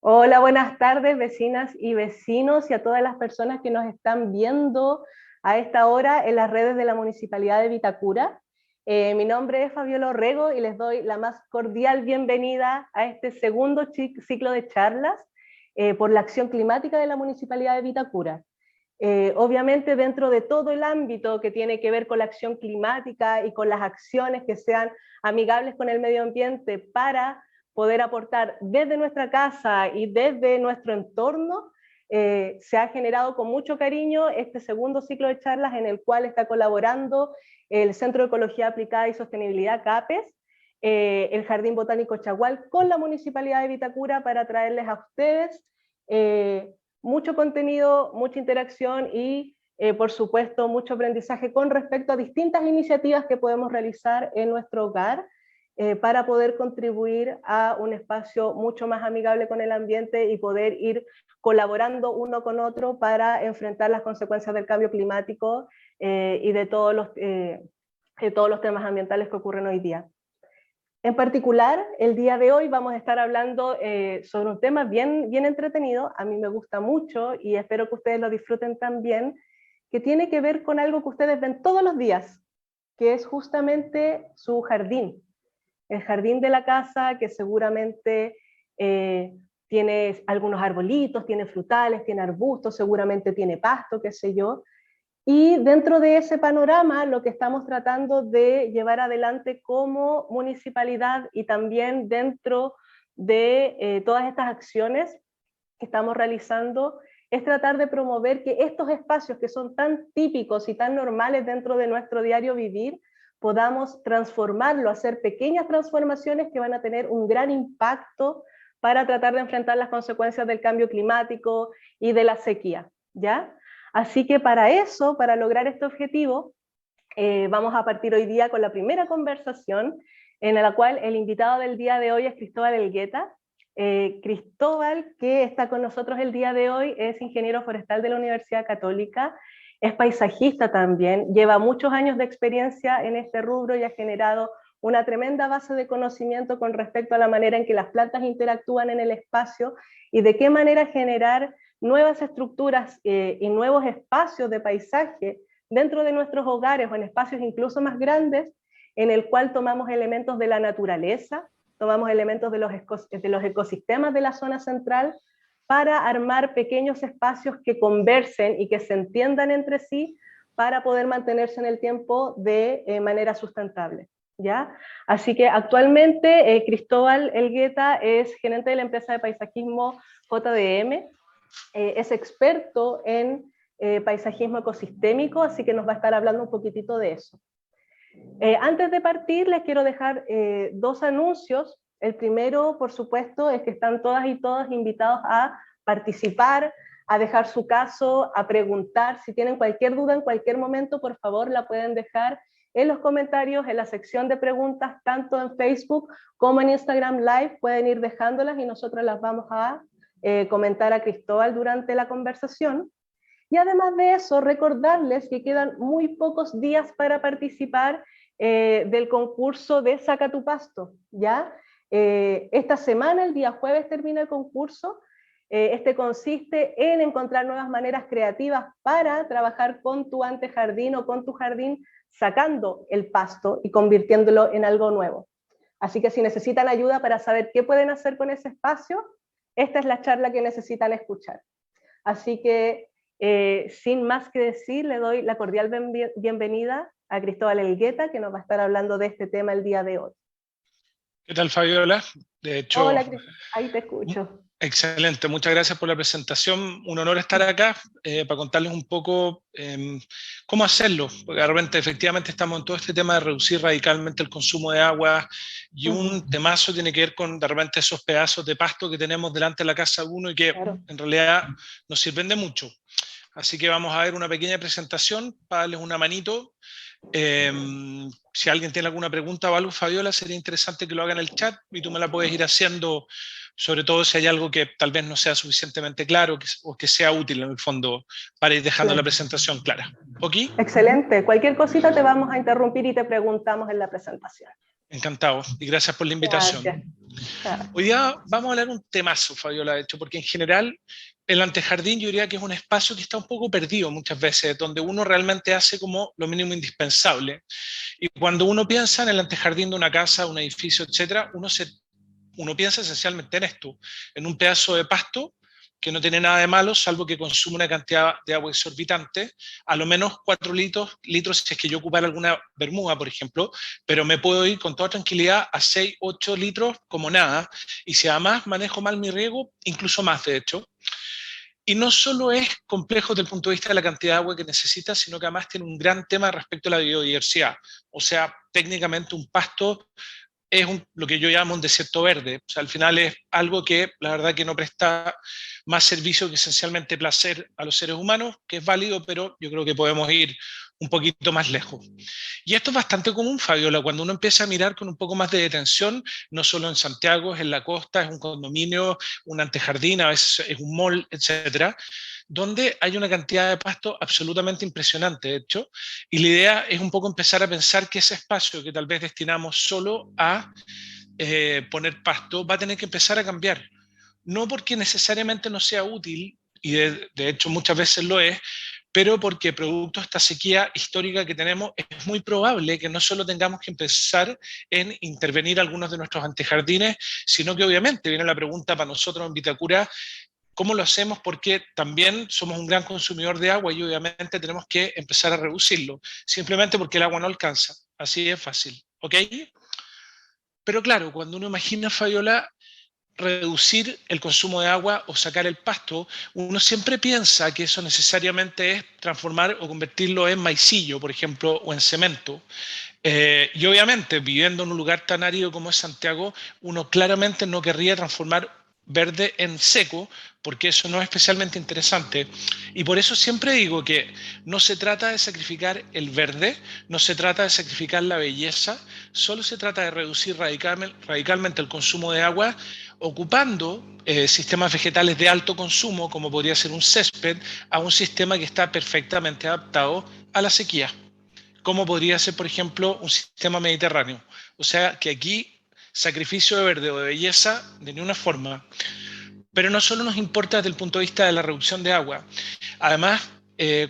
Hola, buenas tardes, vecinas y vecinos, y a todas las personas que nos están viendo a esta hora en las redes de la Municipalidad de Vitacura. Mi nombre es Fabiola Orrego y les doy la más cordial bienvenida a este segundo ciclo de charlas por la acción climática de la Municipalidad de Vitacura. Obviamente dentro de todo el ámbito que tiene que ver con la acción climática y con las acciones que sean amigables con el medio ambiente para poder aportar desde nuestra casa y desde nuestro entorno, se ha generado con mucho cariño este segundo ciclo de charlas en el cual está colaborando el Centro de Ecología Aplicada y Sostenibilidad CAPES, el Jardín Botánico Chagual con la Municipalidad de Vitacura para traerles a ustedes mucho contenido, mucha interacción y por supuesto mucho aprendizaje con respecto a distintas iniciativas que podemos realizar en nuestro hogar para poder contribuir a un espacio mucho más amigable con el ambiente y poder ir colaborando uno con otro para enfrentar las consecuencias del cambio climático y de todos los temas ambientales que ocurren hoy día. En particular, el día de hoy vamos a estar hablando sobre un tema bien entretenido, a mí me gusta mucho y espero que ustedes lo disfruten también, que tiene que ver con algo que ustedes ven todos los días, que es justamente su jardín. El jardín de la casa, que seguramente tiene algunos arbolitos, tiene frutales, tiene arbustos, seguramente tiene pasto, qué sé yo. Y dentro de ese panorama, lo que estamos tratando de llevar adelante como municipalidad y también dentro de todas estas acciones que estamos realizando, es tratar de promover que estos espacios que son tan típicos y tan normales dentro de nuestro diario vivir, podamos transformarlo, hacer pequeñas transformaciones que van a tener un gran impacto para tratar de enfrentar las consecuencias del cambio climático y de la sequía, ¿ya? Así que para eso, para lograr este objetivo, vamos a partir hoy día con la primera conversación, en la cual el invitado del día de hoy es Cristóbal Elgueta. Cristóbal, que está con nosotros el día de hoy, es ingeniero forestal de la Universidad Católica, es paisajista también, lleva muchos años de experiencia en este rubro y ha generado una tremenda base de conocimiento con respecto a la manera en que las plantas interactúan en el espacio y de qué manera generar nuevas estructuras y nuevos espacios de paisaje dentro de nuestros hogares o en espacios incluso más grandes, en el cual tomamos elementos de la naturaleza, tomamos elementos de los ecosistemas de la zona central para armar pequeños espacios que conversen y que se entiendan entre sí para poder mantenerse en el tiempo de manera sustentable, ¿ya? Así que actualmente Cristóbal Elgueta es gerente de la empresa de paisajismo JDM, es experto en paisajismo ecosistémico, así que nos va a estar hablando un poquitito de eso. Antes de partir, les quiero dejar dos anuncios. El primero, por supuesto, es que están todas y todos invitados a participar, a dejar su caso, a preguntar. Si tienen cualquier duda en cualquier momento, por favor, la pueden dejar en los comentarios, en la sección de preguntas, tanto en Facebook como en Instagram Live. Pueden ir dejándolas y nosotros las vamos a comentar a Cristóbal durante la conversación. Y además de eso, recordarles que quedan muy pocos días para participar del concurso de Saca tu Pasto, ¿ya? Esta semana, el día jueves, termina el concurso. Este consiste en encontrar nuevas maneras creativas para trabajar con tu antejardín o con tu jardín, sacando el pasto y convirtiéndolo en algo nuevo. Así que si necesitan ayuda para saber qué pueden hacer con ese espacio, esta es la charla que necesitan escuchar. Así que sin más que decir, le doy la cordial bienvenida a Cristóbal Elgueta, que nos va a estar hablando de este tema el día de hoy. ¿Qué tal, Fabiola? De hecho, hola, ahí te escucho. Excelente, muchas gracias por la presentación. Un honor estar acá para contarles un poco cómo hacerlo, porque de repente efectivamente estamos en todo este tema de reducir radicalmente el consumo de agua y un temazo tiene que ver con de repente esos pedazos de pasto que tenemos delante de la casa uno y que en realidad nos sirven de mucho. Así que vamos a ver una pequeña presentación para darles una manito. Si alguien tiene alguna pregunta o algo, Fabiola, sería interesante que lo haga en el chat y tú me la puedes ir haciendo, sobre todo si hay algo que tal vez no sea suficientemente claro o que sea útil en el fondo para ir dejando la presentación clara. ¿Ok? Excelente. Cualquier cosita te vamos a interrumpir y te preguntamos en la presentación. Encantado y gracias por la invitación. Gracias. Hoy día vamos a hablar de un temazo, Fabiola, de hecho, porque en general el antejardín yo diría que es un espacio que está un poco perdido muchas veces, donde uno realmente hace como lo mínimo indispensable. Y cuando uno piensa en el antejardín de una casa, un edificio, etcétera, uno piensa esencialmente en esto, en un pedazo de pasto que no tiene nada de malo, salvo que consume una cantidad de agua exorbitante, a lo menos 4 litros si es que yo ocupara alguna bermuda, por ejemplo, pero me puedo ir con toda tranquilidad a 6, 8 litros como nada, y si además manejo mal mi riego, incluso más de hecho. Y no solo es complejo desde el punto de vista de la cantidad de agua que necesita, sino que además tiene un gran tema respecto a la biodiversidad. O sea, técnicamente un pasto es lo que yo llamo un desierto verde. O sea, al final es algo que la verdad que no presta más servicio que esencialmente placer a los seres humanos, que es válido, pero yo creo que podemos ir un poquito más lejos. Y esto es bastante común, Fabiola, cuando uno empieza a mirar con un poco más de detención, no solo en Santiago, es en la costa, es un condominio, un antejardín, a veces es un mall, etcétera, donde hay una cantidad de pasto absolutamente impresionante, de hecho, y la idea es un poco empezar a pensar que ese espacio que tal vez destinamos solo a poner pasto va a tener que empezar a cambiar. No porque necesariamente no sea útil, y de hecho muchas veces lo es, pero porque producto de esta sequía histórica que tenemos, es muy probable que no solo tengamos que empezar en intervenir algunos de nuestros antejardines, sino que obviamente viene la pregunta para nosotros en Vitacura, ¿cómo lo hacemos? Porque también somos un gran consumidor de agua y obviamente tenemos que empezar a reducirlo, simplemente porque el agua no alcanza. Así es fácil, ¿ok? Pero claro, cuando uno imagina, Fabiola, reducir el consumo de agua o sacar el pasto, uno siempre piensa que eso necesariamente es transformar o convertirlo en maicillo, por ejemplo, o en cemento. Y obviamente, viviendo en un lugar tan árido como es Santiago, uno claramente no querría transformar verde en seco, porque eso no es especialmente interesante. Y por eso siempre digo que no se trata de sacrificar el verde, no se trata de sacrificar la belleza, solo se trata de reducir radicalmente el consumo de agua, ocupando sistemas vegetales de alto consumo, como podría ser un césped, a un sistema que está perfectamente adaptado a la sequía, como podría ser, por ejemplo, un sistema mediterráneo. O sea, que aquí sacrificio de verde o de belleza de ninguna forma. Pero no solo nos importa desde el punto de vista de la reducción de agua. Además,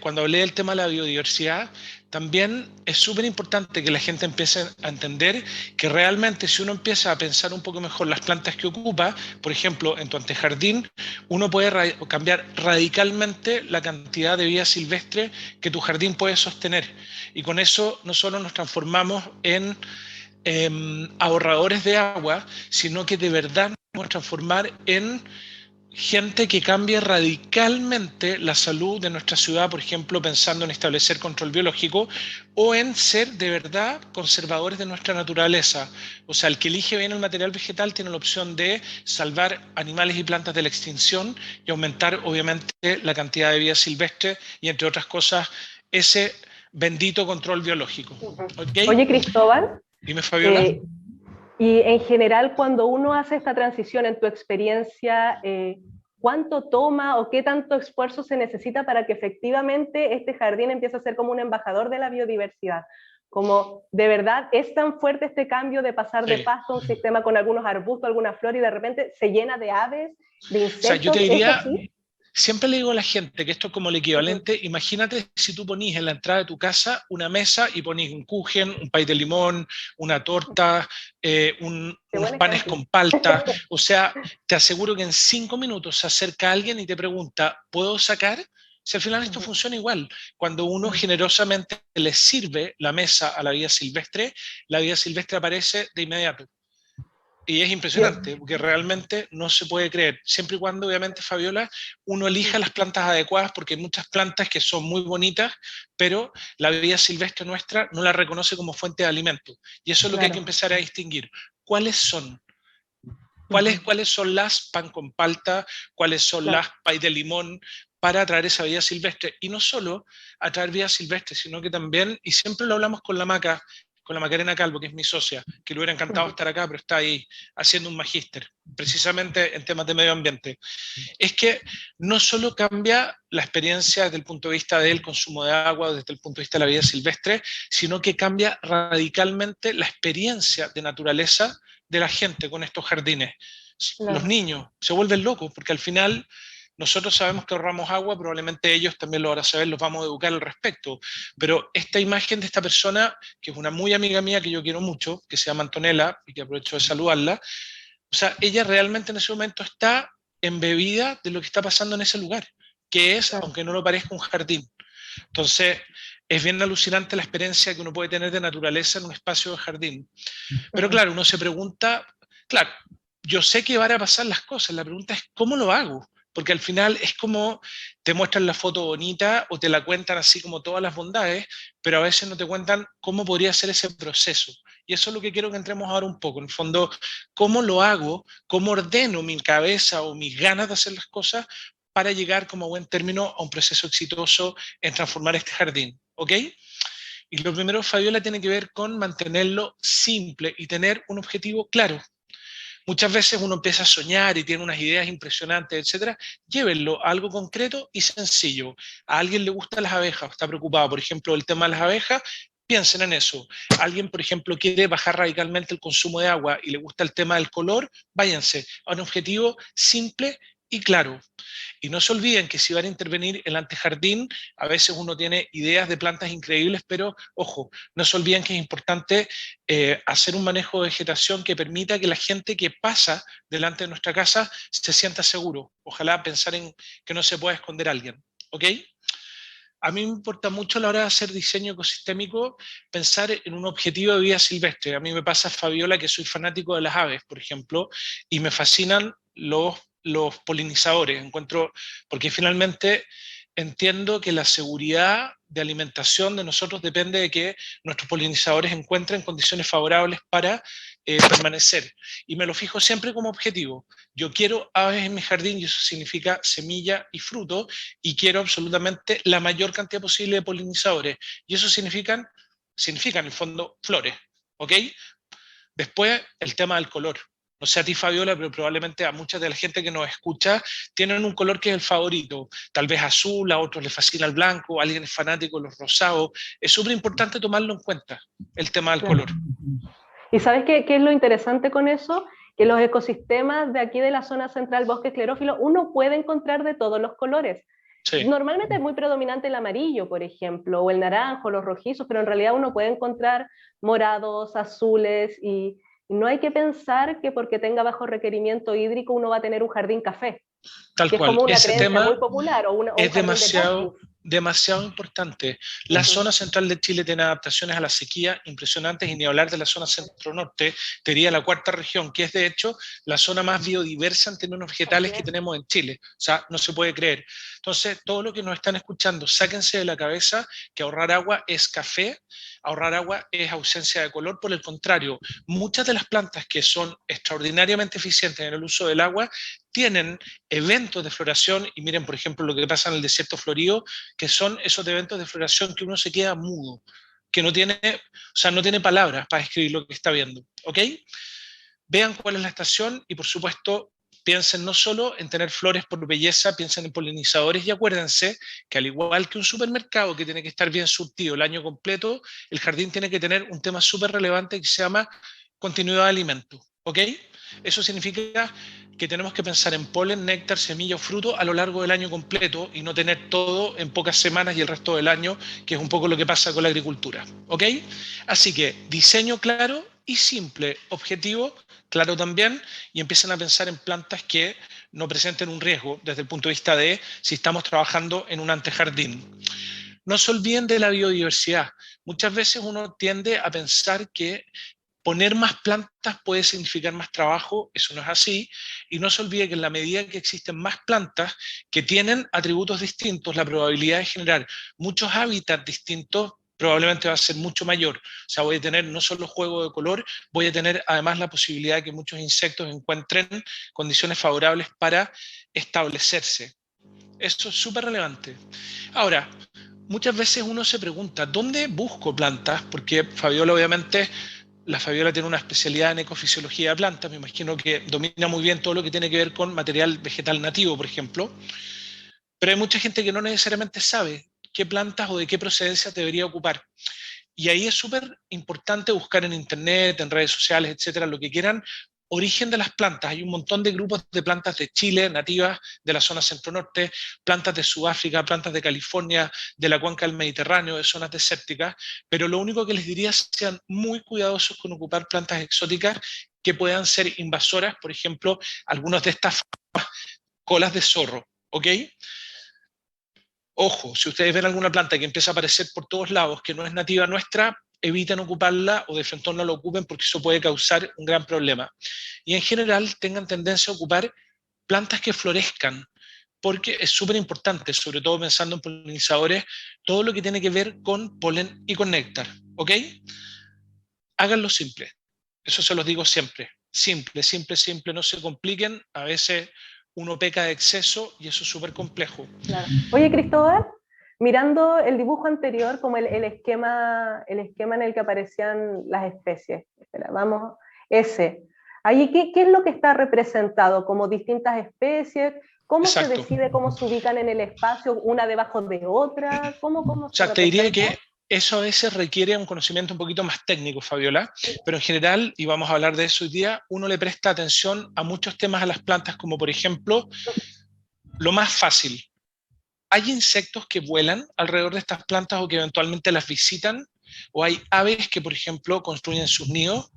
cuando hablé del tema de la biodiversidad, también es súper importante que la gente empiece a entender que realmente si uno empieza a pensar un poco mejor las plantas que ocupa, por ejemplo, en tu antejardín, uno puede cambiar radicalmente la cantidad de vida silvestre que tu jardín puede sostener. Y con eso no solo nos transformamos en ahorradores de agua, sino que de verdad nos podemos transformar en gente que cambie radicalmente la salud de nuestra ciudad, por ejemplo, pensando en establecer control biológico o en ser de verdad conservadores de nuestra naturaleza. O sea, el que elige bien el material vegetal tiene la opción de salvar animales y plantas de la extinción y aumentar, obviamente, la cantidad de vida silvestre y, entre otras cosas, ese bendito control biológico. ¿Okay? Oye, Cristóbal, Dime, Fabiola. y en general cuando uno hace esta transición en tu experiencia, ¿cuánto toma o qué tanto esfuerzo se necesita para que efectivamente este jardín empiece a ser como un embajador de la biodiversidad? Como de verdad es tan fuerte este cambio de pasar de pasto a un sistema con algunos arbustos, alguna flor y de repente se llena de aves, de insectos. O sea, yo te diría, ¿es así? siempre le digo a la gente que esto es como el equivalente, imagínate si tú ponís en la entrada de tu casa una mesa y ponís un kuchen, un pay de limón, una torta, unos panes con palta, o sea, te aseguro que en 5 minutos se acerca alguien y te pregunta, ¿puedo sacar? Si al final esto funciona igual, cuando uno generosamente le sirve la mesa a la vida silvestre aparece de inmediato. Y es impresionante, porque realmente no se puede creer, siempre y cuando, obviamente, Fabiola, uno elija las plantas adecuadas, porque hay muchas plantas que son muy bonitas, pero la vida silvestre nuestra no la reconoce como fuente de alimento. Y eso es lo que hay que empezar a distinguir. ¿Cuáles son? ¿Cuáles son las pan con palta? ¿Cuáles son las pay de limón? Para atraer esa vida silvestre. Y no solo atraer vida silvestre, sino que también, y siempre lo hablamos con la Maca, con la Macarena Calvo, que es mi socia, que le hubiera encantado estar acá, pero está ahí haciendo un magíster, precisamente en temas de medio ambiente, es que no solo cambia la experiencia desde el punto de vista del consumo de agua, desde el punto de vista de la vida silvestre, sino que cambia radicalmente la experiencia de naturaleza de la gente con estos jardines. Los Claro. niños se vuelven locos, porque al final nosotros sabemos que ahorramos agua, probablemente ellos también lo van a saber, los vamos a educar al respecto. Pero esta imagen de esta persona, que es una muy amiga mía que yo quiero mucho, que se llama Antonella, y que aprovecho de saludarla, o sea, ella realmente en ese momento está embebida de lo que está pasando en ese lugar, que es, Claro. aunque no lo parezca, un jardín. Entonces, es bien alucinante la experiencia que uno puede tener de naturaleza en un espacio de jardín. Pero claro, uno se pregunta, claro, yo sé que van a pasar las cosas, la pregunta es ¿cómo lo hago? Porque al final es como te muestran la foto bonita o te la cuentan así como todas las bondades, pero a veces no te cuentan cómo podría ser ese proceso. Y eso es lo que quiero que entremos ahora un poco. En el fondo, ¿cómo lo hago? ¿Cómo ordeno mi cabeza o mis ganas de hacer las cosas para llegar como buen término a un proceso exitoso en transformar este jardín? ¿Ok? Y lo primero, Fabiola, tiene que ver con mantenerlo simple y tener un objetivo claro. Muchas veces uno empieza a soñar y tiene unas ideas impresionantes, etcétera. Llévenlo a algo concreto y sencillo. A alguien le gustan las abejas, está preocupado, por ejemplo, del tema de las abejas, piensen en eso. Alguien, por ejemplo, quiere bajar radicalmente el consumo de agua y le gusta el tema del color, váyanse a un objetivo simple y claro. Y no se olviden que si van a intervenir el antejardín, a veces uno tiene ideas de plantas increíbles, pero ojo, no se olviden que es importante hacer un manejo de vegetación que permita que la gente que pasa delante de nuestra casa se sienta seguro. Ojalá pensar en que no se pueda esconder a alguien. ¿Ok? A mí me importa mucho a la hora de hacer diseño ecosistémico pensar en un objetivo de vida silvestre. A mí me pasa, Fabiola, que soy fanático de las aves, por ejemplo, y me fascinan los polinizadores. Encuentro, porque finalmente entiendo que la seguridad de alimentación de nosotros depende de que nuestros polinizadores encuentren condiciones favorables para permanecer. Y me lo fijo siempre como objetivo. Yo quiero aves en mi jardín y eso significa semilla y fruto y quiero absolutamente la mayor cantidad posible de polinizadores. Y eso significa en el fondo flores. ¿Ok? Después, el tema del color. No sé a ti, Fabiola, pero probablemente a mucha de la gente que nos escucha tienen un color que es el favorito. Tal vez azul, a otros les fascina el blanco, a alguien es fanático de los rosados. Es súper importante tomarlo en cuenta, el tema del Claro. color. ¿Y sabes qué es lo interesante con eso? Que los ecosistemas de aquí de la zona central, bosque esclerófilo, uno puede encontrar de todos los colores. Sí. Normalmente es muy predominante el amarillo, por ejemplo, o el naranjo, los rojizos, pero en realidad uno puede encontrar morados, azules, y no hay que pensar que porque tenga bajo requerimiento hídrico uno va a tener un jardín café, Tal que es cual. como una Ese creencia muy tema popular, o un es jardín de demasiado, cactus. demasiado importante. La zona central de Chile tiene adaptaciones a la sequía impresionantes y ni hablar de la zona centro-norte, te diría la cuarta región, que es de hecho la zona más biodiversa en términos vegetales que tenemos en Chile. O sea, no se puede creer. Entonces, todo lo que nos están escuchando, sáquense de la cabeza que ahorrar agua es café, ahorrar agua es ausencia de color. Por el contrario, muchas de las plantas que son extraordinariamente eficientes en el uso del agua tienen eventos de floración, y miren, por ejemplo, lo que pasa en el desierto florido, que son esos eventos de floración que uno se queda mudo, que no tiene, o sea, no tiene palabras para escribir lo que está viendo, ¿ok? Vean cuál es la estación y, por supuesto, piensen no solo en tener flores por belleza, piensen en polinizadores y acuérdense que al igual que un supermercado que tiene que estar bien surtido el año completo, el jardín tiene que tener un tema súper relevante que se llama continuidad de alimento, ¿ok? Eso significa que tenemos que pensar en polen, néctar, semilla o fruto a lo largo del año completo y no tener todo en pocas semanas y el resto del año, que es un poco lo que pasa con la agricultura, ¿ok? Así que diseño claro y simple, objetivo claro también, y empiezan a pensar en plantas que no presenten un riesgo desde el punto de vista de si estamos trabajando en un antejardín. No se olviden de la biodiversidad. Muchas veces uno tiende a pensar que poner más plantas puede significar más trabajo, eso no es así, y no se olvide que en la medida que existen más plantas que tienen atributos distintos, la probabilidad de generar muchos hábitats distintos probablemente va a ser mucho mayor. O sea, voy a tener no solo juego de color, voy a tener además la posibilidad de que muchos insectos encuentren condiciones favorables para establecerse. Eso es súper relevante. Ahora, muchas veces uno se pregunta, ¿dónde busco plantas? Porque Fabiola, obviamente, la Fabiola tiene una especialidad en ecofisiología de plantas, me imagino que domina muy bien todo lo que tiene que ver con material vegetal nativo, por ejemplo, pero hay mucha gente que no necesariamente sabe qué plantas o de qué procedencia debería ocupar. Y ahí es súper importante buscar en internet, en redes sociales, etcétera, lo que quieran, origen de las plantas. Hay un montón de grupos de plantas de Chile, nativas de la zona centro-norte, plantas de Sudáfrica, plantas de California, de la cuenca del Mediterráneo, de zonas desérticas, pero lo único que les diría es que sean muy cuidadosos con ocupar plantas exóticas que puedan ser invasoras, por ejemplo, algunas de estas colas de zorro, ¿ok? Ojo, si ustedes ven alguna planta que empieza a aparecer por todos lados, que no es nativa nuestra, eviten ocuparla o de frente no la ocupen porque eso puede causar un gran problema. Y en general tengan tendencia a ocupar plantas que florezcan, porque es súper importante, sobre todo pensando en polinizadores, todo lo que tiene que ver con polen y con néctar, ¿ok? Háganlo simple, eso se los digo siempre, simple, simple, simple, no se compliquen, a veces uno peca de exceso y eso es súper complejo. Claro. Oye, Cristóbal, mirando el dibujo anterior, como el esquema en el que aparecían las especies, espera, vamos, ese. Ahí, ¿qué es lo que está representado? ¿Como distintas especies? ¿Cómo se Exacto. decide cómo se ubican en el espacio, una debajo de otra? ¿Cómo O se sea, te diría representa? que eso a veces requiere un conocimiento un poquito más técnico, Fabiola, pero en general, y vamos a hablar de eso hoy día, uno le presta atención a muchos temas a las plantas, como por ejemplo, lo más fácil. ¿Hay insectos que vuelan alrededor de estas plantas o que eventualmente las visitan? ¿O hay aves que, por ejemplo, construyen sus nidos?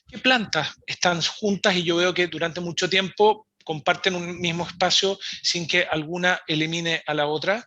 ¿Qué plantas están juntas y yo veo que durante mucho tiempo comparten un mismo espacio sin que alguna elimine a la otra?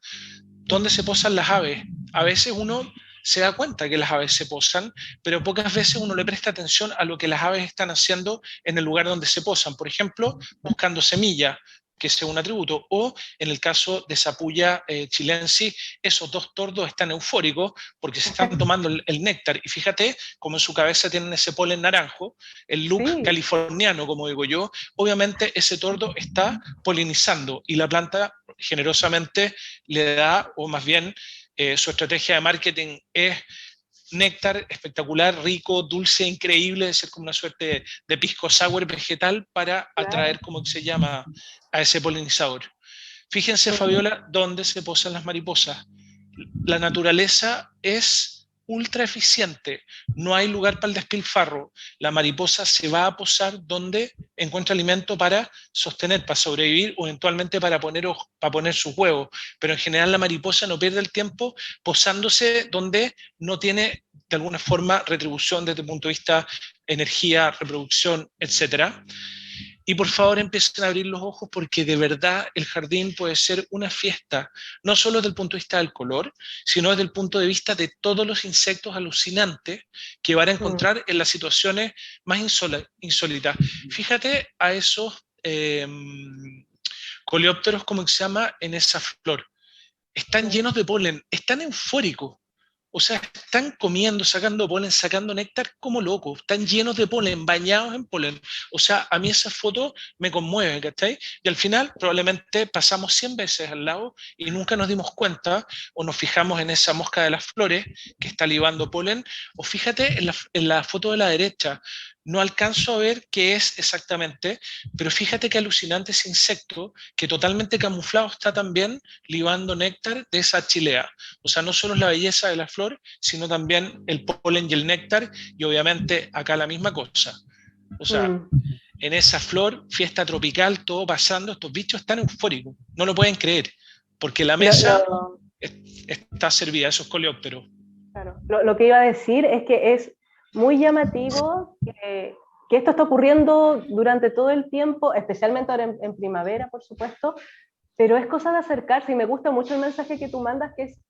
¿Dónde se posan las aves? A veces uno se da cuenta que las aves se posan, pero pocas veces uno le presta atención a lo que las aves están haciendo en el lugar donde se posan. Por ejemplo, buscando semillas, que sea un atributo, o en el caso de Sapulla chilensis, esos dos tordos están eufóricos porque se están tomando el néctar. Y fíjate cómo en su cabeza tienen ese polen naranjo, el look Sí, californiano, como digo yo. Obviamente ese tordo está polinizando y la planta generosamente le da, o más bien su estrategia de marketing es néctar espectacular, rico, dulce, increíble, de ser como una suerte de pisco sour vegetal para claro. atraer, como se llama, a ese polinizador. Fíjense, Fabiola, dónde se posan las mariposas. La naturaleza es ultra eficiente, no hay lugar para el despilfarro. La mariposa se va a posar donde encuentra alimento para sostener, para sobrevivir o eventualmente para poner sus huevos. Pero en general la mariposa no pierde el tiempo posándose donde no tiene de alguna forma retribución desde el punto de vista energía, reproducción, etcétera. Y por favor empiecen a abrir los ojos porque de verdad el jardín puede ser una fiesta, no solo desde el punto de vista del color, sino desde el punto de vista de todos los insectos alucinantes que van a encontrar en las situaciones más insólitas. Fíjate a esos coleópteros, como se llama, en esa flor. Están llenos de polen, están eufóricos. O sea, están comiendo, sacando polen, sacando néctar como locos. Están llenos de polen, bañados en polen. O sea, a mí esa foto me conmueve, ¿cachai? Y al final probablemente pasamos 100 veces al lado y nunca nos dimos cuenta o nos fijamos en esa mosca de las flores que está libando polen. O fíjate en la foto de la derecha, no alcanzo a ver qué es exactamente, pero fíjate qué alucinante ese insecto que totalmente camuflado está también libando néctar de esa chilea. O sea, no solo es la belleza de la flor, sino también el polen y el néctar, y obviamente acá la misma cosa. O sea, en esa flor, fiesta tropical, todo pasando, estos bichos están eufóricos, no lo pueden creer, porque la Lo, mesa lo, está servida, esos coleópteros. Claro. Lo que iba a decir es que es muy llamativo que esto está ocurriendo durante todo el tiempo, especialmente ahora en primavera, por supuesto, pero es cosa de acercarse y me gusta mucho el mensaje que tú mandas, que es,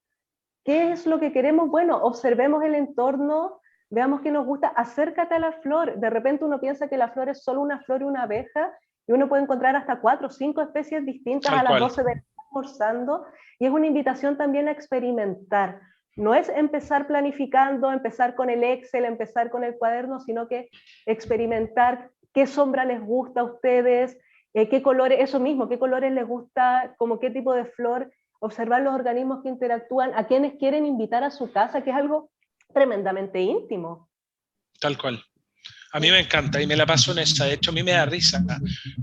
¿qué es lo que queremos? Bueno, observemos el entorno, veamos qué nos gusta, acércate a la flor. De repente uno piensa que la flor es solo una flor y una abeja, y uno puede encontrar hasta 4 o 5 especies distintas a Tal las cual. 12 de la noche almorzando, y es una invitación también a experimentar. No es empezar planificando, empezar con el Excel, empezar con el cuaderno, sino que experimentar qué sombra les gusta a ustedes, qué colores, eso mismo, qué colores les gusta, como qué tipo de flor. observar los organismos que interactúan, a quienes quieren invitar a su casa, que es algo tremendamente íntimo. Tal cual. A mí me encanta y me la paso en esa. De hecho, a mí me da risa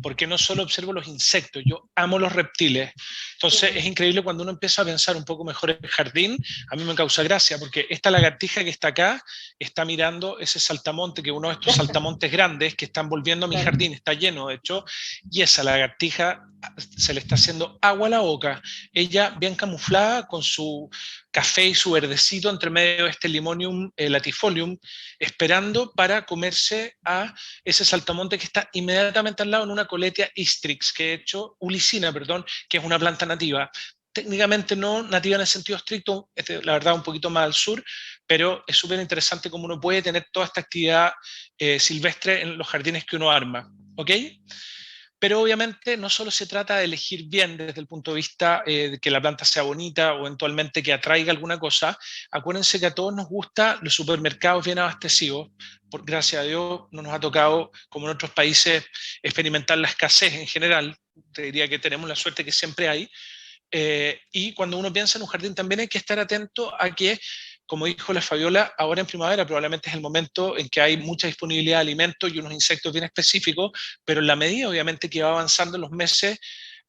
porque no solo observo los insectos, yo amo los reptiles. Entonces, es increíble cuando uno empieza a pensar un poco mejor en el jardín. A mí me causa gracia porque esta lagartija que está acá está mirando ese saltamonte, que es uno de estos saltamontes grandes que están volviendo a mi jardín, está lleno, de hecho, y esa lagartija se le está haciendo agua a la boca. Ella, bien camuflada, con su café y su verdecito entre medio de este Limonium latifolium, esperando para comerse a ese saltamonte que está inmediatamente al lado en una Coletia istrix, que he hecho, ulicina, perdón, que es una planta nativa. Técnicamente no nativa en el sentido estricto, la verdad un poquito más al sur, pero es súper interesante cómo uno puede tener toda esta actividad silvestre en los jardines que uno arma, ¿ok? Pero obviamente no solo se trata de elegir bien desde el punto de vista de que la planta sea bonita o eventualmente que atraiga alguna cosa. Acuérdense que a todos nos gustan los supermercados bien abastecidos. Por gracias a Dios no nos ha tocado, como en otros países, experimentar la escasez en general. Te diría que tenemos la suerte que siempre hay. Y cuando uno piensa en un jardín también hay que estar atento a que, como dijo la Fabiola, ahora en primavera probablemente es el momento en que hay mucha disponibilidad de alimentos y unos insectos bien específicos, pero en la medida obviamente que va avanzando en los meses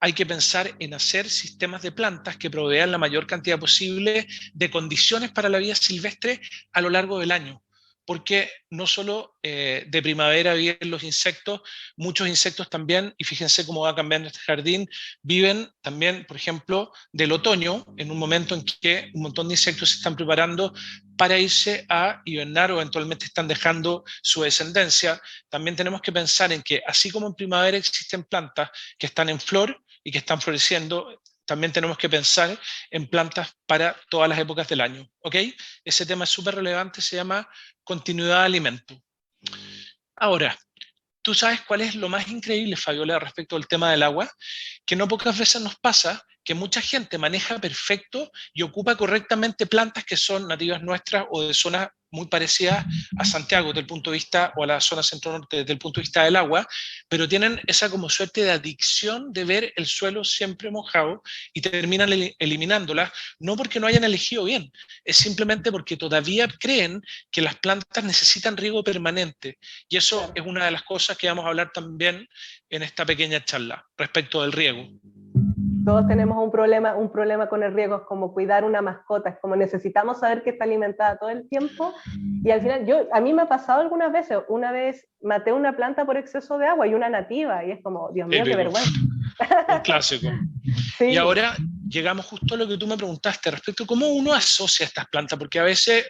hay que pensar en hacer sistemas de plantas que provean la mayor cantidad posible de condiciones para la vida silvestre a lo largo del año. Porque no solo de primavera viven los insectos, muchos insectos también, y fíjense cómo va cambiando este jardín, viven también, por ejemplo, del otoño, en un momento en que un montón de insectos se están preparando para irse a hibernar o eventualmente están dejando su descendencia. También tenemos que pensar en que, así como en primavera existen plantas que están en flor y que están floreciendo, también tenemos que pensar en plantas para todas las épocas del año, ¿ok? Ese tema es súper relevante, se llama continuidad de alimento. Ahora, ¿tú sabes cuál es lo más increíble, Fabiola, respecto al tema del agua? Que no pocas veces nos pasa que mucha gente maneja perfecto y ocupa correctamente plantas que son nativas nuestras o de zonas muy parecidas a Santiago desde el punto de vista, o a la zona centro-norte desde el punto de vista del agua, pero tienen esa como suerte de adicción de ver el suelo siempre mojado y terminan eliminándolas, no porque no hayan elegido bien, es simplemente porque todavía creen que las plantas necesitan riego permanente. Y eso es una de las cosas que vamos a hablar también en esta pequeña charla respecto del riego. Todos tenemos un problema con el riego, es como cuidar una mascota, es como necesitamos saber que está alimentada todo el tiempo, y al final, a mí me ha pasado algunas veces, una vez maté una planta por exceso de agua y una nativa, y es como, Dios mío, qué vergüenza. Un clásico. Sí. Y ahora llegamos justo a lo que tú me preguntaste respecto a cómo uno asocia estas plantas, porque a veces,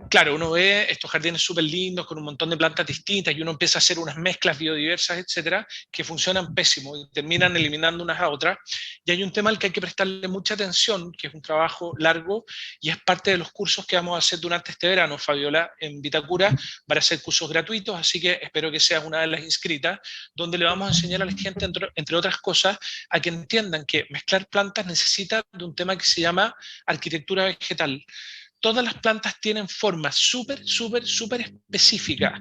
claro, uno ve estos jardines súper lindos con un montón de plantas distintas y uno empieza a hacer unas mezclas biodiversas, etcétera, que funcionan pésimo y terminan eliminando unas a otras. Y hay un tema al que hay que prestarle mucha atención, que es un trabajo largo y es parte de los cursos que vamos a hacer durante este verano, Fabiola, en Vitacura, para hacer cursos gratuitos, así que espero que seas una de las inscritas, donde le vamos a enseñar a la gente, entre otras cosas, a que entiendan que mezclar plantas necesita de un tema que se llama arquitectura vegetal. Todas las plantas tienen formas súper específicas.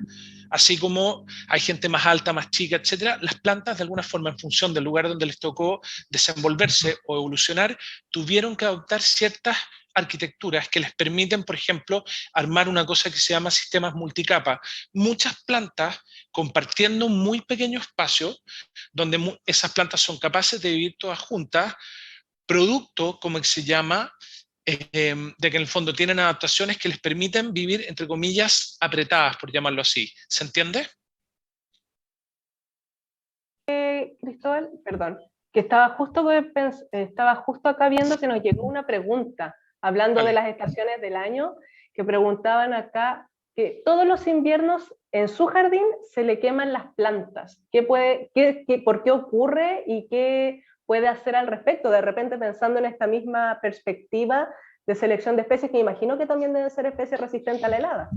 Así como hay gente más alta, más chica, etcétera, las plantas de alguna forma, en función del lugar donde les tocó desenvolverse o evolucionar, tuvieron que adoptar ciertas arquitecturas que les permiten, por ejemplo, armar una cosa que se llama sistemas multicapa. Muchas plantas compartiendo un muy pequeño espacio, donde esas plantas son capaces de vivir todas juntas, producto, como se llama, de que en el fondo tienen adaptaciones que les permiten vivir, entre comillas, apretadas, por llamarlo así. ¿Se entiende? Cristóbal, perdón, que estaba justo acá viendo que nos llegó una pregunta, hablando de las estaciones del año, que preguntaban acá que todos los inviernos en su jardín se le queman las plantas. ¿Por qué ocurre y qué puede hacer al respecto? De repente pensando en esta misma perspectiva de selección de especies, que imagino que también deben ser especies resistentes a la helada.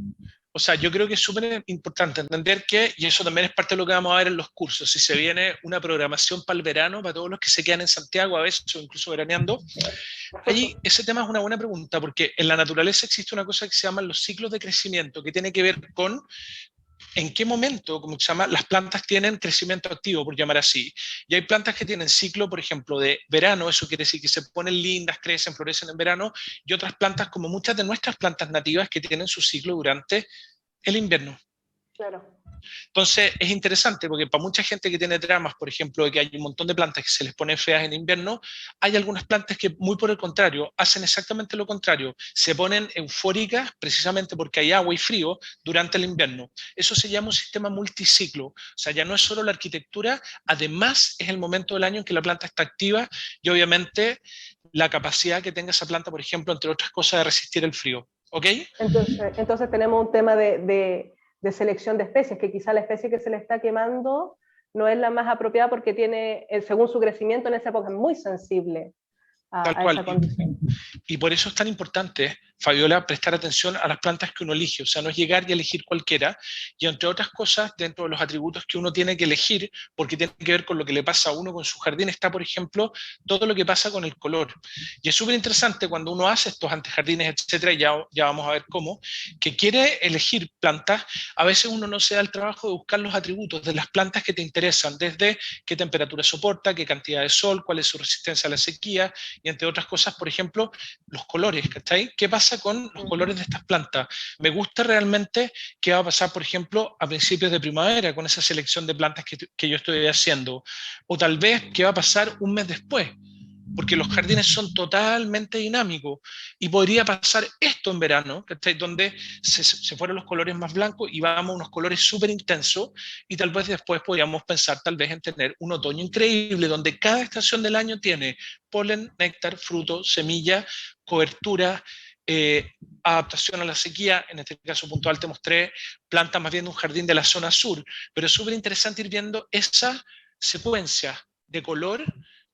O sea, yo creo que es súper importante entender que, y eso también es parte de lo que vamos a ver en los cursos, si se viene una programación para el verano, para todos los que se quedan en Santiago a veces, o incluso veraneando, allí ese tema es una buena pregunta, porque en la naturaleza existe una cosa que se llaman los ciclos de crecimiento, que tiene que ver con en qué momento, como se llama, las plantas tienen crecimiento activo, por llamar así. Y hay plantas que tienen ciclo, por ejemplo, de verano, eso quiere decir que se ponen lindas, crecen, florecen en verano, y otras plantas, como muchas de nuestras plantas nativas, que tienen su ciclo durante el invierno. Claro. Entonces es interesante porque para mucha gente que tiene dramas, por ejemplo, de que hay un montón de plantas que se les ponen feas en invierno, hay algunas plantas que muy por el contrario hacen exactamente lo contrario, se ponen eufóricas precisamente porque hay agua y frío durante el invierno. Eso se llama un sistema multiciclo, o sea, ya no es solo la arquitectura, además es el momento del año en que la planta está activa y obviamente la capacidad que tenga esa planta, por ejemplo, entre otras cosas, de resistir el frío. ¿Ok? Entonces tenemos un tema de selección de especies, que quizá la especie que se le está quemando no es la más apropiada porque tiene, según su crecimiento en esa época, es muy sensible Tal a cual. esa condición. Y por eso es tan importante, Fabiola, prestar atención a las plantas que uno elige, o sea, no es llegar y elegir cualquiera, y entre otras cosas, dentro de los atributos que uno tiene que elegir, porque tiene que ver con lo que le pasa a uno con su jardín, está, por ejemplo, todo lo que pasa con el color. Y es súper interesante cuando uno hace estos antejardines, etcétera, y ya vamos a ver cómo, que quiere elegir plantas, a veces uno no se da el trabajo de buscar los atributos de las plantas que te interesan, desde qué temperatura soporta, qué cantidad de sol, cuál es su resistencia a la sequía, y entre otras cosas, por ejemplo, los colores, ¿cachai? ¿Qué pasa con los colores de estas plantas? Me gusta realmente qué va a pasar, por ejemplo, a principios de primavera con esa selección de plantas que yo estoy haciendo. O tal vez qué va a pasar un mes después, porque los jardines son totalmente dinámicos y podría pasar esto en verano, ¿cachai? Donde se fueron los colores más blancos y vamos a unos colores súper intensos y tal vez después podríamos pensar tal vez en tener un otoño increíble donde cada estación del año tiene polen, néctar, fruto, semilla, cobertura, adaptación a la sequía. En este caso puntual te mostré plantas más bien de un jardín de la zona sur, pero es súper interesante ir viendo esa secuencia de color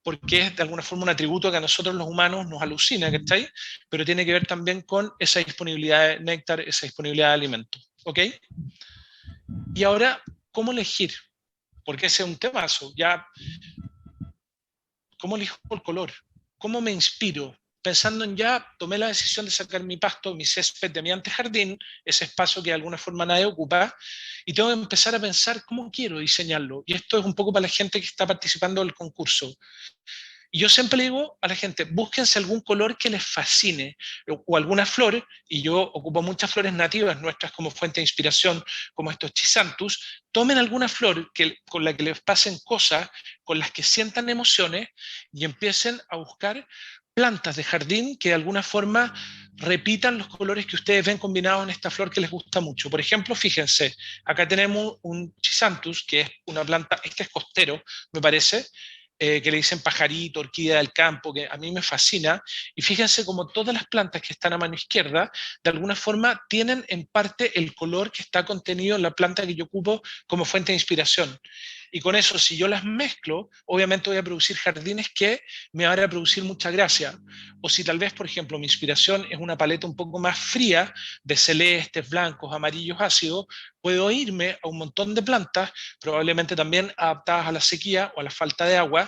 porque es de alguna forma un atributo que a nosotros los humanos nos alucina, ¿cachai? Pero tiene que ver también con esa disponibilidad de néctar, esa disponibilidad de alimentos, ¿ok? Y ahora, ¿cómo elegir? Porque ese es un temazo, ya, ¿cómo elijo el color? ¿Cómo me inspiro? Pensando en ya, tomé la decisión de sacar mi pasto, mi césped de mi antejardín, ese espacio que de alguna forma nadie ocupa, y tengo que empezar a pensar cómo quiero diseñarlo. Y esto es un poco para la gente que está participando del concurso. Y yo siempre le digo a la gente, búsquense algún color que les fascine o alguna flor, y yo ocupo muchas flores nativas nuestras como fuente de inspiración, como estos chisantus, tomen alguna flor con la que les pasen cosas, con las que sientan emociones y empiecen a buscar plantas de jardín que de alguna forma repitan los colores que ustedes ven combinados en esta flor que les gusta mucho. Por ejemplo, fíjense, acá tenemos un chisantus, que es una planta, este es costero, me parece, que le dicen pajarito, orquídea del campo, que a mí me fascina. Y fíjense como todas las plantas que están a mano izquierda, de alguna forma tienen en parte el color que está contenido en la planta que yo ocupo como fuente de inspiración. Y con eso, si yo las mezclo, obviamente voy a producir jardines que me van a producir mucha gracia. O si tal vez, por ejemplo, mi inspiración es una paleta un poco más fría, de celestes, blancos, amarillos, ácidos, puedo irme a un montón de plantas, probablemente también adaptadas a la sequía o a la falta de agua,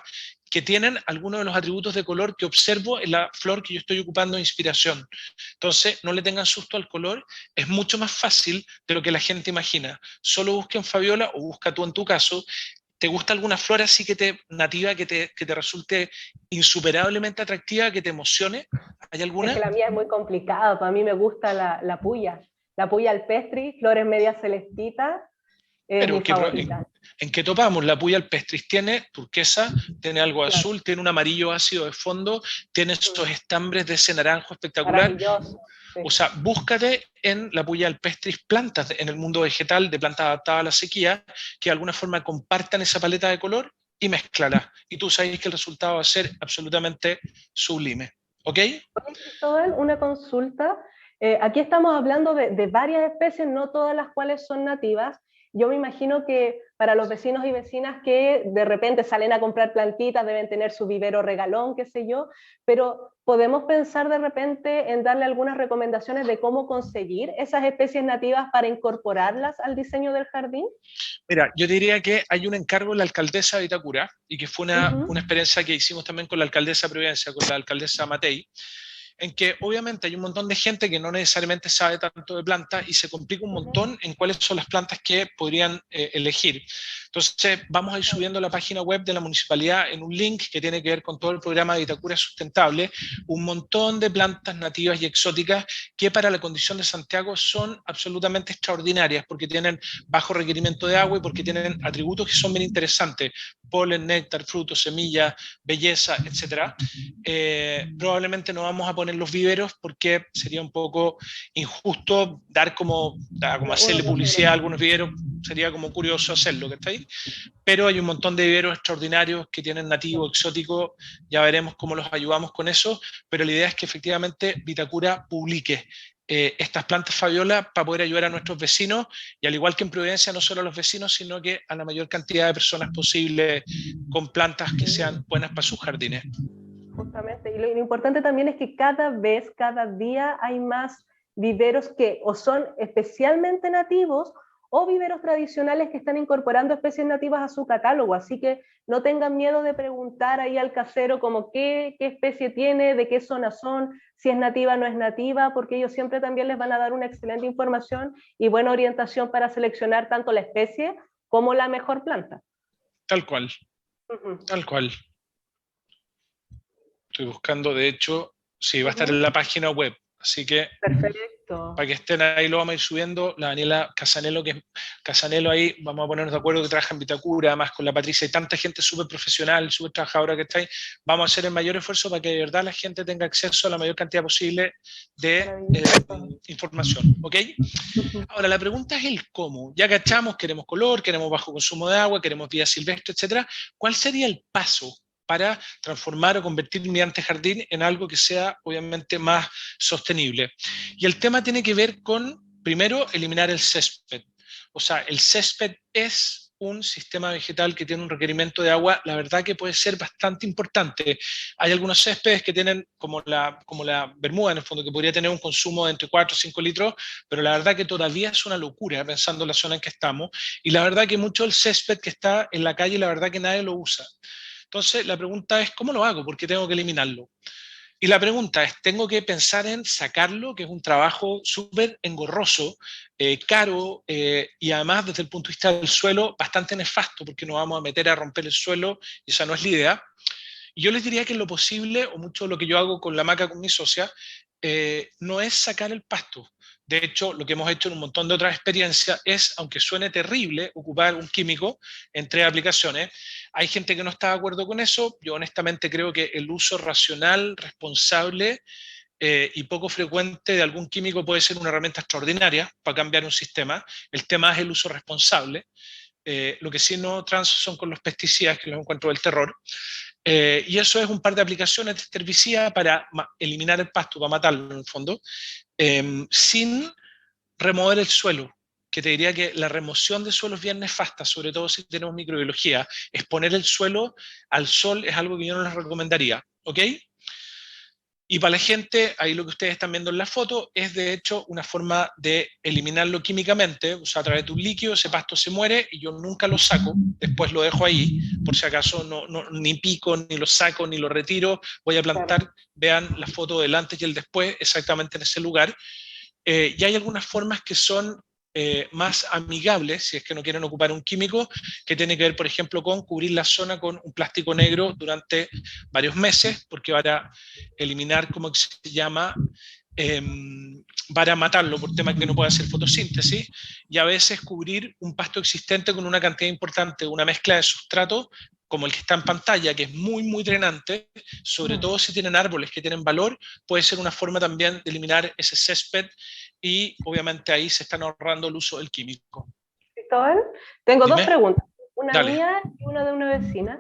que tienen algunos de los atributos de color que observo en la flor que yo estoy ocupando de inspiración. Entonces, no le tengan susto al color, es mucho más fácil de lo que la gente imagina. Solo busquen Fabiola o busca tú en tu caso. ¿Te gusta alguna flor así nativa que te resulte insuperablemente atractiva, que te emocione? ¿Hay Es alguna? que la mía es muy complicada, para mí me gusta la puya alpestri, flores medias celestitas, es Pero mi favorita. en qué topamos, la puya alpestris tiene turquesa, tiene algo Claro. azul, tiene un amarillo ácido de fondo, tiene estos estambres de ese naranjo espectacular. Maravilloso. O Sí. sea, búscate en la puya alpestris plantas en el mundo vegetal de plantas adaptadas a la sequía que de alguna forma compartan esa paleta de color y mezclarlas. Y tú sabes que el resultado va a ser absolutamente sublime. ¿Ok? Oye, Cristóbal, una consulta. Aquí estamos hablando de varias especies, no todas las cuales son nativas. Yo me imagino que para los vecinos y vecinas que de repente salen a comprar plantitas, deben tener su vivero regalón, qué sé yo, pero podemos pensar de repente en darle algunas recomendaciones de cómo conseguir esas especies nativas para incorporarlas al diseño del jardín. Mira, yo diría que hay un encargo en la alcaldesa de Itacura y que fue una Ujú. experiencia que hicimos también con la alcaldesa de Providencia, con la alcaldesa Matei, en que obviamente hay un montón de gente que no necesariamente sabe tanto de plantas y se complica un montón en cuáles son las plantas que podrían elegir. Entonces vamos a ir subiendo a la página web de la municipalidad en un link que tiene que ver con todo el programa de Vitacura Sustentable, un montón de plantas nativas y exóticas que para la condición de Santiago son absolutamente extraordinarias porque tienen bajo requerimiento de agua y porque tienen atributos que son bien interesantes: polen, néctar, frutos, semillas, belleza, etc. Probablemente no vamos a poner los viveros porque sería un poco injusto dar como hacerle publicidad a algunos viveros, sería como curioso hacerlo, ¿está ahí? Pero hay un montón de viveros extraordinarios que tienen nativo, exótico, ya veremos cómo los ayudamos con eso, pero la idea es que efectivamente Vitacura publique estas plantas Fabiola para poder ayudar a nuestros vecinos, y al igual que en Providencia, no solo a los vecinos, sino que a la mayor cantidad de personas posible con plantas que sean buenas para sus jardines. Justamente, y lo importante también es que cada vez, cada día hay más viveros que o son especialmente nativos o viveros tradicionales que están incorporando especies nativas a su catálogo, así que no tengan miedo de preguntar ahí al casero como qué especie tiene, de qué zona son, si es nativa o no es nativa, porque ellos siempre también les van a dar una excelente información y buena orientación para seleccionar tanto la especie como la mejor planta. Tal cual, tal cual. Estoy buscando, de hecho, sí, va a estar en la página web, así que perfecto. Para que estén ahí lo vamos a ir subiendo. La Daniela Casanelo, que es Casanelo ahí, vamos a ponernos de acuerdo, que trabaja en Vitacura, además con la Patricia, y tanta gente súper profesional, súper trabajadora que está ahí. Vamos a hacer el mayor esfuerzo para que de verdad la gente tenga acceso a la mayor cantidad posible de información, ¿ok? Ahora, la pregunta es el cómo. Ya cachamos, queremos color, queremos bajo consumo de agua, queremos vida silvestre, etcétera. ¿Cuál sería el paso para transformar o convertir mi antejardín en algo que sea obviamente más sostenible? Y el tema tiene que ver con, primero, eliminar el césped. O sea, el césped es un sistema vegetal que tiene un requerimiento de agua, la verdad que puede ser bastante importante. Hay algunos céspedes que tienen, como la bermuda en el fondo, que podría tener un consumo de entre 4 o 5 litros, pero la verdad que todavía es una locura pensando en la zona en que estamos, y la verdad que mucho del césped que está en la calle, la verdad que nadie lo usa. Entonces, la pregunta es, ¿cómo lo hago? ¿Por qué tengo que eliminarlo? Y la pregunta es, ¿tengo que pensar en sacarlo, que es un trabajo súper engorroso, caro, y además desde el punto de vista del suelo bastante nefasto, porque nos vamos a meter a romper el suelo y esa no es la idea? Y yo les diría que en lo posible, o mucho lo que yo hago con la Maca, con mi socia, no es sacar el pasto. De hecho, lo que hemos hecho en un montón de otras experiencias es, aunque suene terrible, ocupar un químico en 3 aplicaciones. Hay gente que no está de acuerdo con eso. Yo honestamente creo que el uso racional, responsable y poco frecuente de algún químico puede ser una herramienta extraordinaria para cambiar un sistema. El tema es el uso responsable. Lo que sí no transo son con los pesticidas, que los encuentro del terror. Y eso es un par de aplicaciones de herbicida para eliminar el pasto, para matarlo en el fondo, sin remover el suelo, que te diría que la remoción de suelo es bien nefasta, sobre todo si tenemos microbiología. Exponer el suelo al sol es algo que yo no les recomendaría, ¿ok? Y para la gente, ahí lo que ustedes están viendo en la foto es de hecho una forma de eliminarlo químicamente, o sea, a través de un líquido, ese pasto se muere y yo nunca lo saco, después lo dejo ahí, por si acaso ni pico, ni lo saco, ni lo retiro, voy a plantar, vean la foto del antes y el después, exactamente en ese lugar. Y hay algunas formas que son más amigables, si es que no quieren ocupar un químico, que tiene que ver, por ejemplo, con cubrir la zona con un plástico negro durante varios meses, porque para eliminar, ¿cómo se llama? Para matarlo por tema que no puede hacer fotosíntesis, y a veces cubrir un pasto existente con una cantidad importante, una mezcla de sustrato, como el que está en pantalla, que es muy, muy drenante, sobre todo si tienen árboles que tienen valor, puede ser una forma también de eliminar ese césped, y obviamente ahí se están ahorrando el uso del químico. Cristóbal, tengo Dime. 2 preguntas, una Dale. mía y una de una vecina.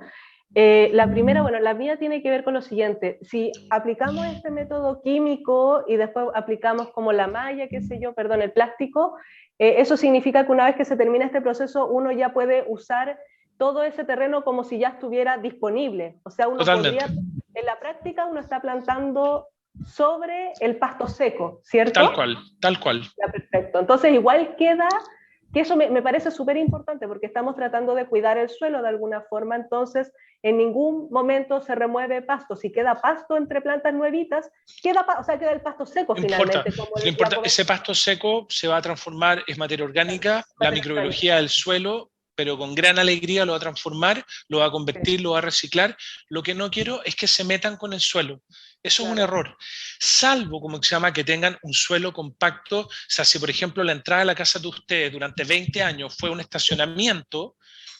La primera, bueno, la mía tiene que ver con lo siguiente: si aplicamos este método químico y después aplicamos como la malla, qué sé yo, perdón, el plástico, eso significa que una vez que se termina este proceso, uno ya puede usar todo ese terreno como si ya estuviera disponible. O sea, uno Totalmente. podría, en la práctica uno está plantando sobre el pasto seco, ¿cierto? Tal cual, tal cual. Ya, perfecto. Entonces igual queda Que eso me parece súper importante porque estamos tratando de cuidar el suelo de alguna forma, entonces en ningún momento se remueve pasto. Si queda pasto entre plantas nuevitas, queda el pasto seco finalmente. No importa, ese pasto seco se va a transformar, es materia orgánica, la microbiología del suelo, pero con gran alegría lo va a transformar, lo va a convertir, lo va a reciclar. Lo que no quiero es que se metan con el suelo. Eso es un error. Salvo, como se llama, que tengan un suelo compacto. O sea, si por ejemplo la entrada a la casa de ustedes durante 20 años fue un estacionamiento,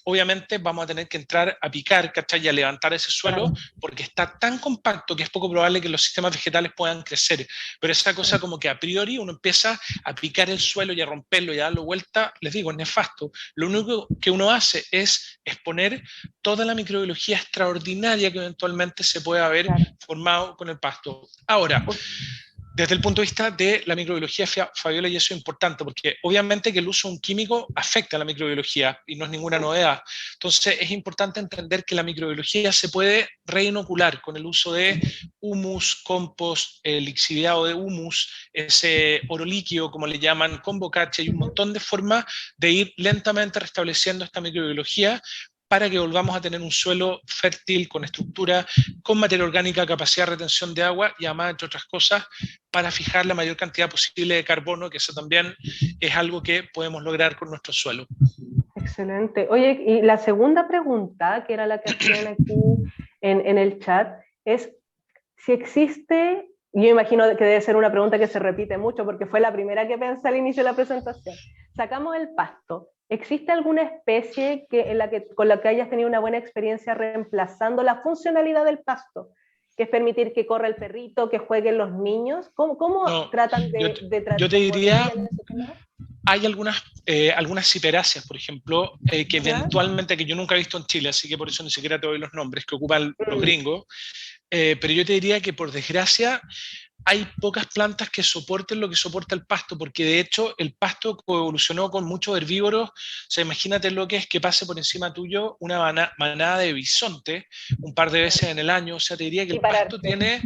obviamente vamos a tener que entrar a picar, ¿cachai? Y a levantar ese suelo, porque está tan compacto que es poco probable que los sistemas vegetales puedan crecer. Pero esa cosa como que a priori uno empieza a picar el suelo y a romperlo y a darlo vuelta, les digo, es nefasto. Lo único que uno hace es exponer toda la microbiología extraordinaria que eventualmente se puede haber formado con el pasto. Ahora, desde el punto de vista de la microbiología, Fabiola, y eso es importante, porque obviamente que el uso de un químico afecta a la microbiología y no es ninguna novedad. Entonces es importante entender que la microbiología se puede reinocular con el uso de humus, compost, lixiviado de humus, ese oro líquido, como le llaman, con bocacha, y un montón de formas de ir lentamente restableciendo esta microbiología para que volvamos a tener un suelo fértil, con estructura, con materia orgánica, capacidad de retención de agua y además, entre otras cosas, para fijar la mayor cantidad posible de carbono, que eso también es algo que podemos lograr con nuestro suelo. Excelente. Oye, y la segunda pregunta, que era la que hacían aquí en el chat, es si existe, yo imagino que debe ser una pregunta que se repite mucho porque fue la primera que pensé al inicio de la presentación. Sacamos el pasto. ¿Existe alguna especie con la que hayas tenido una buena experiencia reemplazando la funcionalidad del pasto? Que es permitir que corra el perrito, que jueguen los niños. ¿Cómo tratan de tratar? Yo te diría, hay algunas ciperáceas, por ejemplo, que eventualmente, que yo nunca he visto en Chile, así que por eso ni siquiera te doy los nombres, que ocupan los gringos, pero yo te diría que por desgracia hay pocas plantas que soporten lo que soporta el pasto, porque de hecho el pasto coevolucionó con muchos herbívoros. O sea, imagínate lo que es que pase por encima tuyo una manada de bisonte un par de veces en el año. O sea, te diría que el pasto tiene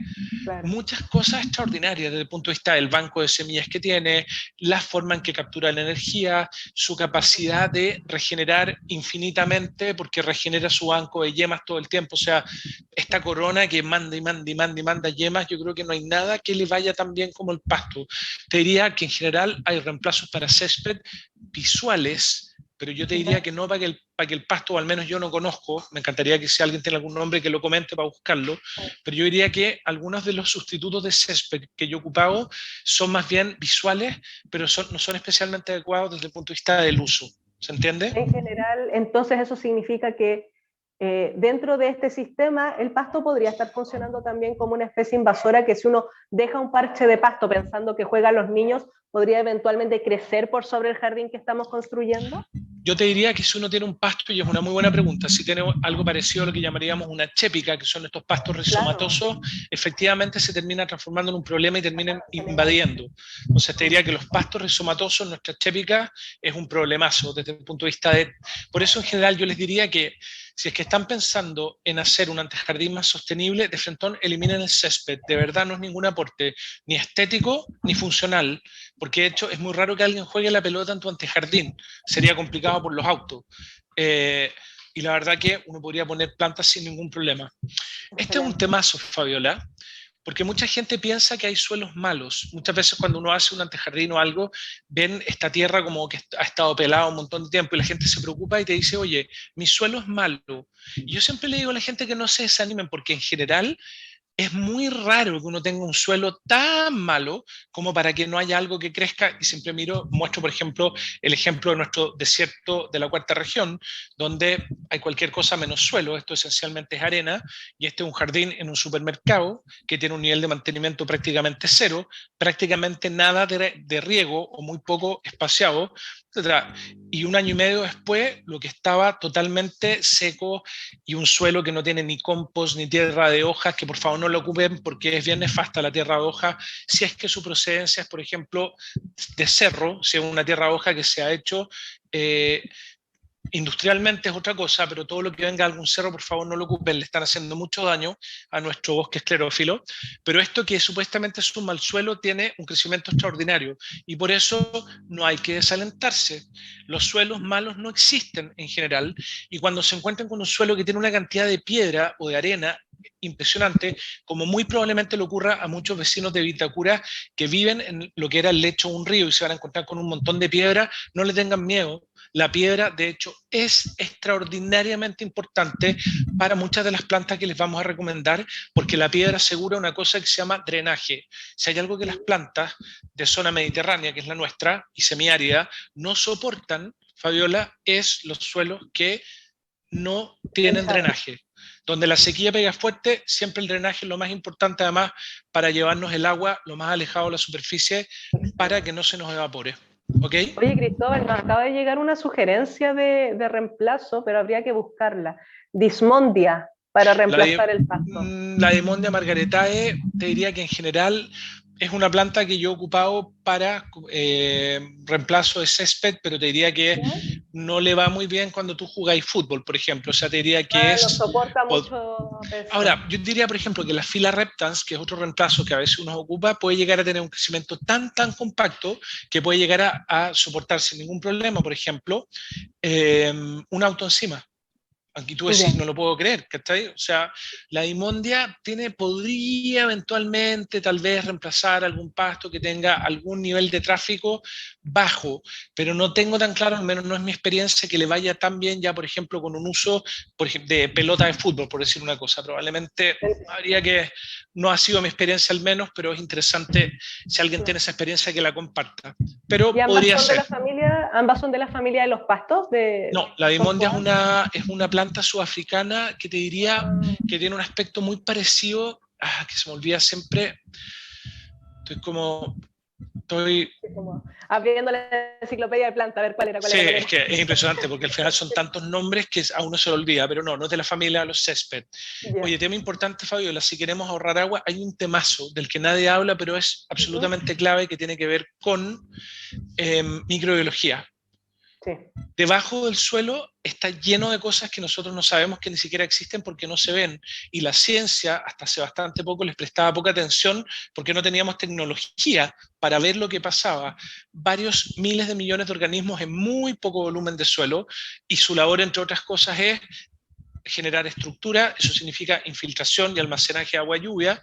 muchas cosas extraordinarias desde el punto de vista del banco de semillas que tiene, la forma en que captura la energía, su capacidad de regenerar infinitamente, porque regenera su banco de yemas todo el tiempo. O sea, esta corona que manda y manda y manda y manda yemas, yo creo que no hay nada que le vaya tan bien como el pasto. Te diría que en general hay reemplazos para césped visuales, pero yo te diría que no para que el pasto, o al menos yo no conozco, me encantaría que si alguien tiene algún nombre que lo comente para buscarlo, pero yo diría que algunos de los sustitutos de césped que yo he ocupado son más bien visuales, pero no son especialmente adecuados desde el punto de vista del uso. ¿Se entiende? En general, entonces eso significa que dentro de este sistema el pasto podría estar funcionando también como una especie invasora, que si uno deja un parche de pasto pensando que juegan los niños, podría eventualmente crecer por sobre el jardín que estamos construyendo. Yo te diría que si uno tiene un pasto, y es una muy buena pregunta, si tiene algo parecido a lo que llamaríamos una chépica, que son estos pastos rizomatosos, efectivamente se termina transformando en un problema y terminan invadiendo. Entonces te diría que los pastos rizomatosos, nuestra chépica, es un problemazo desde el punto de vista de... Por eso en general yo les diría que si es que están pensando en hacer un antejardín más sostenible, de frentón eliminen el césped. De verdad no es ningún aporte ni estético ni funcional, porque de hecho es muy raro que alguien juegue la pelota en tu antejardín. Sería complicado por los autos. Y la verdad que uno podría poner plantas sin ningún problema. Este es un temazo, Fabiola, porque mucha gente piensa que hay suelos malos. Muchas veces cuando uno hace un antejardín o algo, ven esta tierra como que ha estado pelada un montón de tiempo y la gente se preocupa y te dice, oye, mi suelo es malo. Y yo siempre le digo a la gente que no se desanimen, porque en general es muy raro que uno tenga un suelo tan malo como para que no haya algo que crezca. Y siempre muestro, por ejemplo, el ejemplo de nuestro desierto de la cuarta región, donde hay cualquier cosa menos suelo. Esto esencialmente es arena, y este es un jardín en un supermercado que tiene un nivel de mantenimiento prácticamente cero, prácticamente nada de riego o muy poco espaciado, etc. Y un año y medio después, lo que estaba totalmente seco y un suelo que no tiene ni compost ni tierra de hojas, que por favor no lo ocupen porque es bien nefasta la tierra de hoja, si es que su procedencia es, por ejemplo, de cerro, si es una tierra de hoja que se ha hecho Industrialmente es otra cosa, pero todo lo que venga de algún cerro, por favor, no lo ocupen, le están haciendo mucho daño a nuestro bosque esclerófilo. Pero esto que supuestamente es un mal suelo tiene un crecimiento extraordinario y por eso no hay que desalentarse. Los suelos malos no existen en general y cuando se encuentran con un suelo que tiene una cantidad de piedra o de arena impresionante, como muy probablemente le ocurra a muchos vecinos de Vitacura que viven en lo que era el lecho de un río y se van a encontrar con un montón de piedra, no le tengan miedo. La piedra, de hecho, es extraordinariamente importante para muchas de las plantas que les vamos a recomendar, porque la piedra asegura una cosa que se llama drenaje. Si hay algo que las plantas de zona mediterránea, que es la nuestra, y semiárida, no soportan, Fabiola, es los suelos que no tienen drenaje. Donde la sequía pega fuerte, siempre el drenaje es lo más importante, además, para llevarnos el agua lo más alejado de la superficie para que no se nos evapore. ¿Ok? Oye, Cristóbal, nos acaba de llegar una sugerencia de reemplazo, pero habría que buscarla. Dismondia, para reemplazar el pasto. La Dismondia margaretae, te diría que en general es una planta que yo he ocupado para reemplazo de césped, pero te diría que no le va muy bien cuando tú jugáis fútbol, por ejemplo. O sea, te diría que no soporta mucho peso. Ahora, yo diría, por ejemplo, que la fila reptans, que es otro reemplazo que a veces uno ocupa, puede llegar a tener un crecimiento tan compacto que puede llegar a soportar sin ningún problema, por ejemplo, un auto encima. Aquí tú decís, no lo puedo creer, ¿cachai? O sea, la Dismondia podría eventualmente tal vez reemplazar algún pasto que tenga algún nivel de tráfico bajo, pero no tengo tan claro, al menos no es mi experiencia, que le vaya tan bien ya, por ejemplo, con un uso por ejemplo, de pelota de fútbol, por decir una cosa. Probablemente habría que, no ha sido mi experiencia al menos, pero es interesante si alguien tiene esa experiencia que la comparta. Pero podría ser. ¿Ambas son de la familia de los pastos? No, la Dismondia es una planta sudafricana que te diría que tiene un aspecto muy parecido, que se me olvida siempre, estoy como abriendo la enciclopedia de planta, a ver cuál era. Sí, es que es impresionante porque al final son tantos nombres que a uno se lo olvida, pero no es de la familia de los césped. Oye, tema importante, Fabiola, si queremos ahorrar agua, hay un temazo del que nadie habla, pero es absolutamente clave, que tiene que ver con microbiología. Sí. Debajo del suelo está lleno de cosas que nosotros no sabemos, que ni siquiera existen porque no se ven. Y la ciencia, hasta hace bastante poco, les prestaba poca atención porque no teníamos tecnología para ver lo que pasaba. Varios miles de millones de organismos en muy poco volumen de suelo, y su labor, entre otras cosas, es generar estructura. Eso significa infiltración y almacenaje de agua lluvia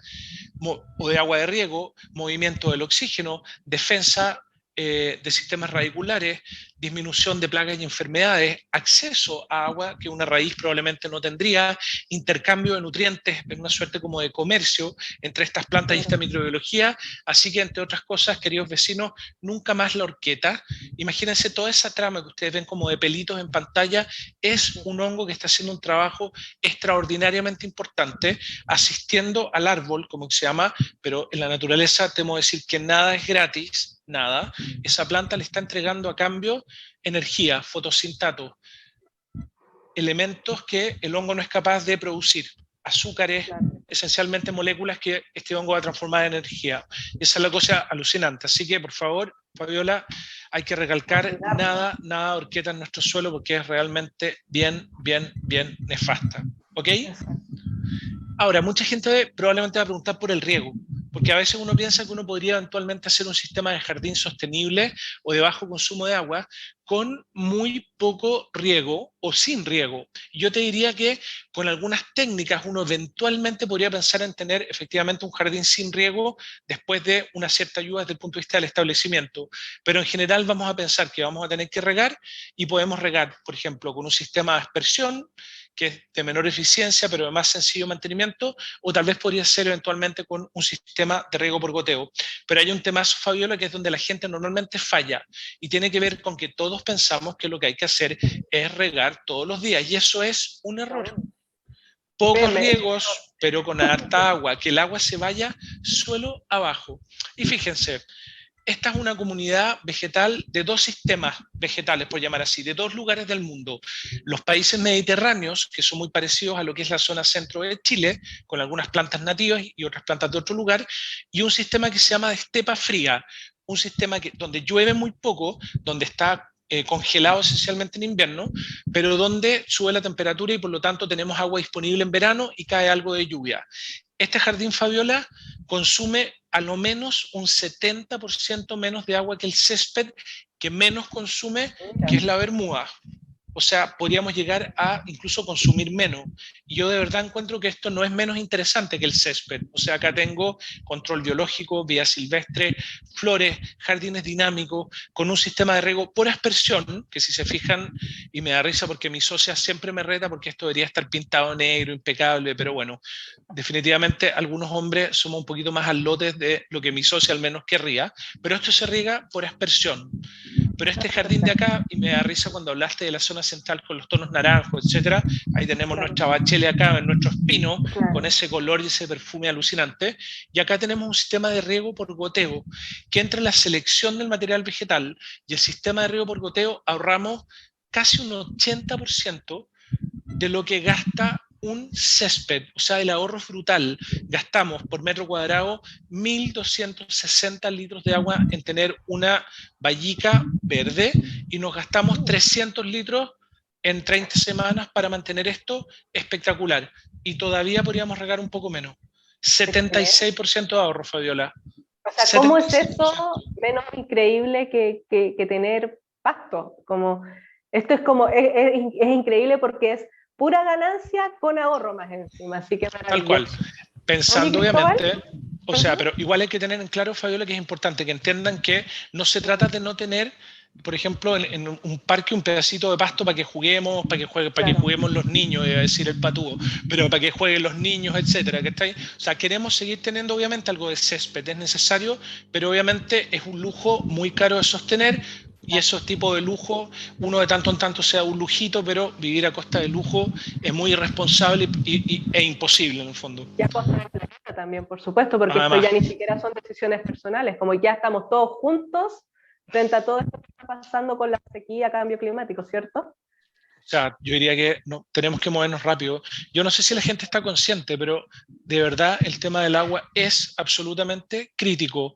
o de agua de riego, movimiento del oxígeno, defensa de sistemas radiculares, disminución de plagas y enfermedades, acceso a agua que una raíz probablemente no tendría, intercambio de nutrientes, en una suerte como de comercio entre estas plantas y esta microbiología. Así que, entre otras cosas, queridos vecinos, nunca más la horqueta. Imagínense toda esa trama que ustedes ven como de pelitos en pantalla, es un hongo que está haciendo un trabajo extraordinariamente importante, asistiendo al árbol, como se llama, pero en la naturaleza temo decir que nada es gratis, nada. Esa planta le está entregando a cambio energía, fotosintato, elementos que el hongo no es capaz de producir, azúcares, esencialmente moléculas que este hongo va a transformar en energía. Esa es la cosa alucinante. Así que, por favor, Fabiola, hay que recalcar nada horqueta en nuestro suelo porque es realmente bien nefasta. ¿Ok? Ahora, mucha gente probablemente va a preguntar por el riego, porque a veces uno piensa que uno podría eventualmente hacer un sistema de jardín sostenible o de bajo consumo de agua con muy poco riego o sin riego. Yo te diría que con algunas técnicas uno eventualmente podría pensar en tener efectivamente un jardín sin riego después de una cierta ayuda desde el punto de vista del establecimiento, pero en general vamos a pensar que vamos a tener que regar, y podemos regar, por ejemplo, con un sistema de aspersión que es de menor eficiencia pero de más sencillo mantenimiento, o tal vez podría ser eventualmente con un sistema de riego por goteo. Pero hay un tema, Fabiola, que es donde la gente normalmente falla, y tiene que ver con que todos pensamos que lo que hay que hacer es regar todos los días, y eso es un error. Pocos riegos, pero con harta agua, que el agua se vaya suelo abajo. Y fíjense, esta es una comunidad vegetal de dos sistemas vegetales, por llamar así, de dos lugares del mundo. Los países mediterráneos, que son muy parecidos a lo que es la zona centro de Chile, con algunas plantas nativas y otras plantas de otro lugar, y un sistema que se llama de estepa fría, un sistema donde llueve muy poco, donde está congelado esencialmente en invierno, pero donde sube la temperatura y por lo tanto tenemos agua disponible en verano y cae algo de lluvia. Este jardín, Fabiola, consume a lo menos un 70% menos de agua que el césped que menos consume, que es la bermuda. O sea, podríamos llegar a incluso consumir menos. Y yo de verdad encuentro que esto no es menos interesante que el césped. O sea, acá tengo control biológico, vida silvestre, flores, jardines dinámicos, con un sistema de riego por aspersión, que si se fijan, y me da risa porque mi socia siempre me reta porque esto debería estar pintado negro, impecable, pero bueno, definitivamente algunos hombres somos un poquito más al lote de lo que mi socia al menos querría, pero esto se riega por aspersión. Pero este jardín de acá, y me da risa cuando hablaste de la zona central con los tonos naranjos, etcétera, ahí tenemos nuestra bachelia acá, nuestros pinos, con ese color y ese perfume alucinante, y acá tenemos un sistema de riego por goteo, que entre la selección del material vegetal y el sistema de riego por goteo ahorramos casi un 80% de lo que gasta un césped, o sea, el ahorro frutal. Gastamos por metro cuadrado 1.260 litros de agua en tener una vallica verde y nos gastamos 300 litros en 30 semanas para mantener esto espectacular. Y todavía podríamos regar un poco menos. 76% de ahorro, Fabiola. O sea, ¿cómo es eso menos increíble que tener pasto? Como, esto es como, es increíble porque es pura ganancia con ahorro más encima, así que tal cual. Pensando obviamente, o sea, pero igual hay que tener en claro, Fabiola, que es importante que entiendan que no se trata de no tener, por ejemplo, en un parque un pedacito de pasto para que juguemos, para que juguemos los niños, iba a decir el patúo, pero para que jueguen los niños, etcétera, ¿cachai? O sea, queremos seguir teniendo obviamente algo de césped, es necesario, pero obviamente es un lujo muy caro de sostener. Y esos tipos de lujo, uno de tanto en tanto sea un lujito, pero vivir a costa de lujo es muy irresponsable e imposible en el fondo. Y a costa del planeta también, por supuesto, porque además, esto ya ni siquiera son decisiones personales, como ya estamos todos juntos frente a todo esto que está pasando con la sequía, cambio climático, ¿cierto? O sea, yo diría que no, tenemos que movernos rápido. Yo no sé si la gente está consciente, pero de verdad el tema del agua es absolutamente crítico.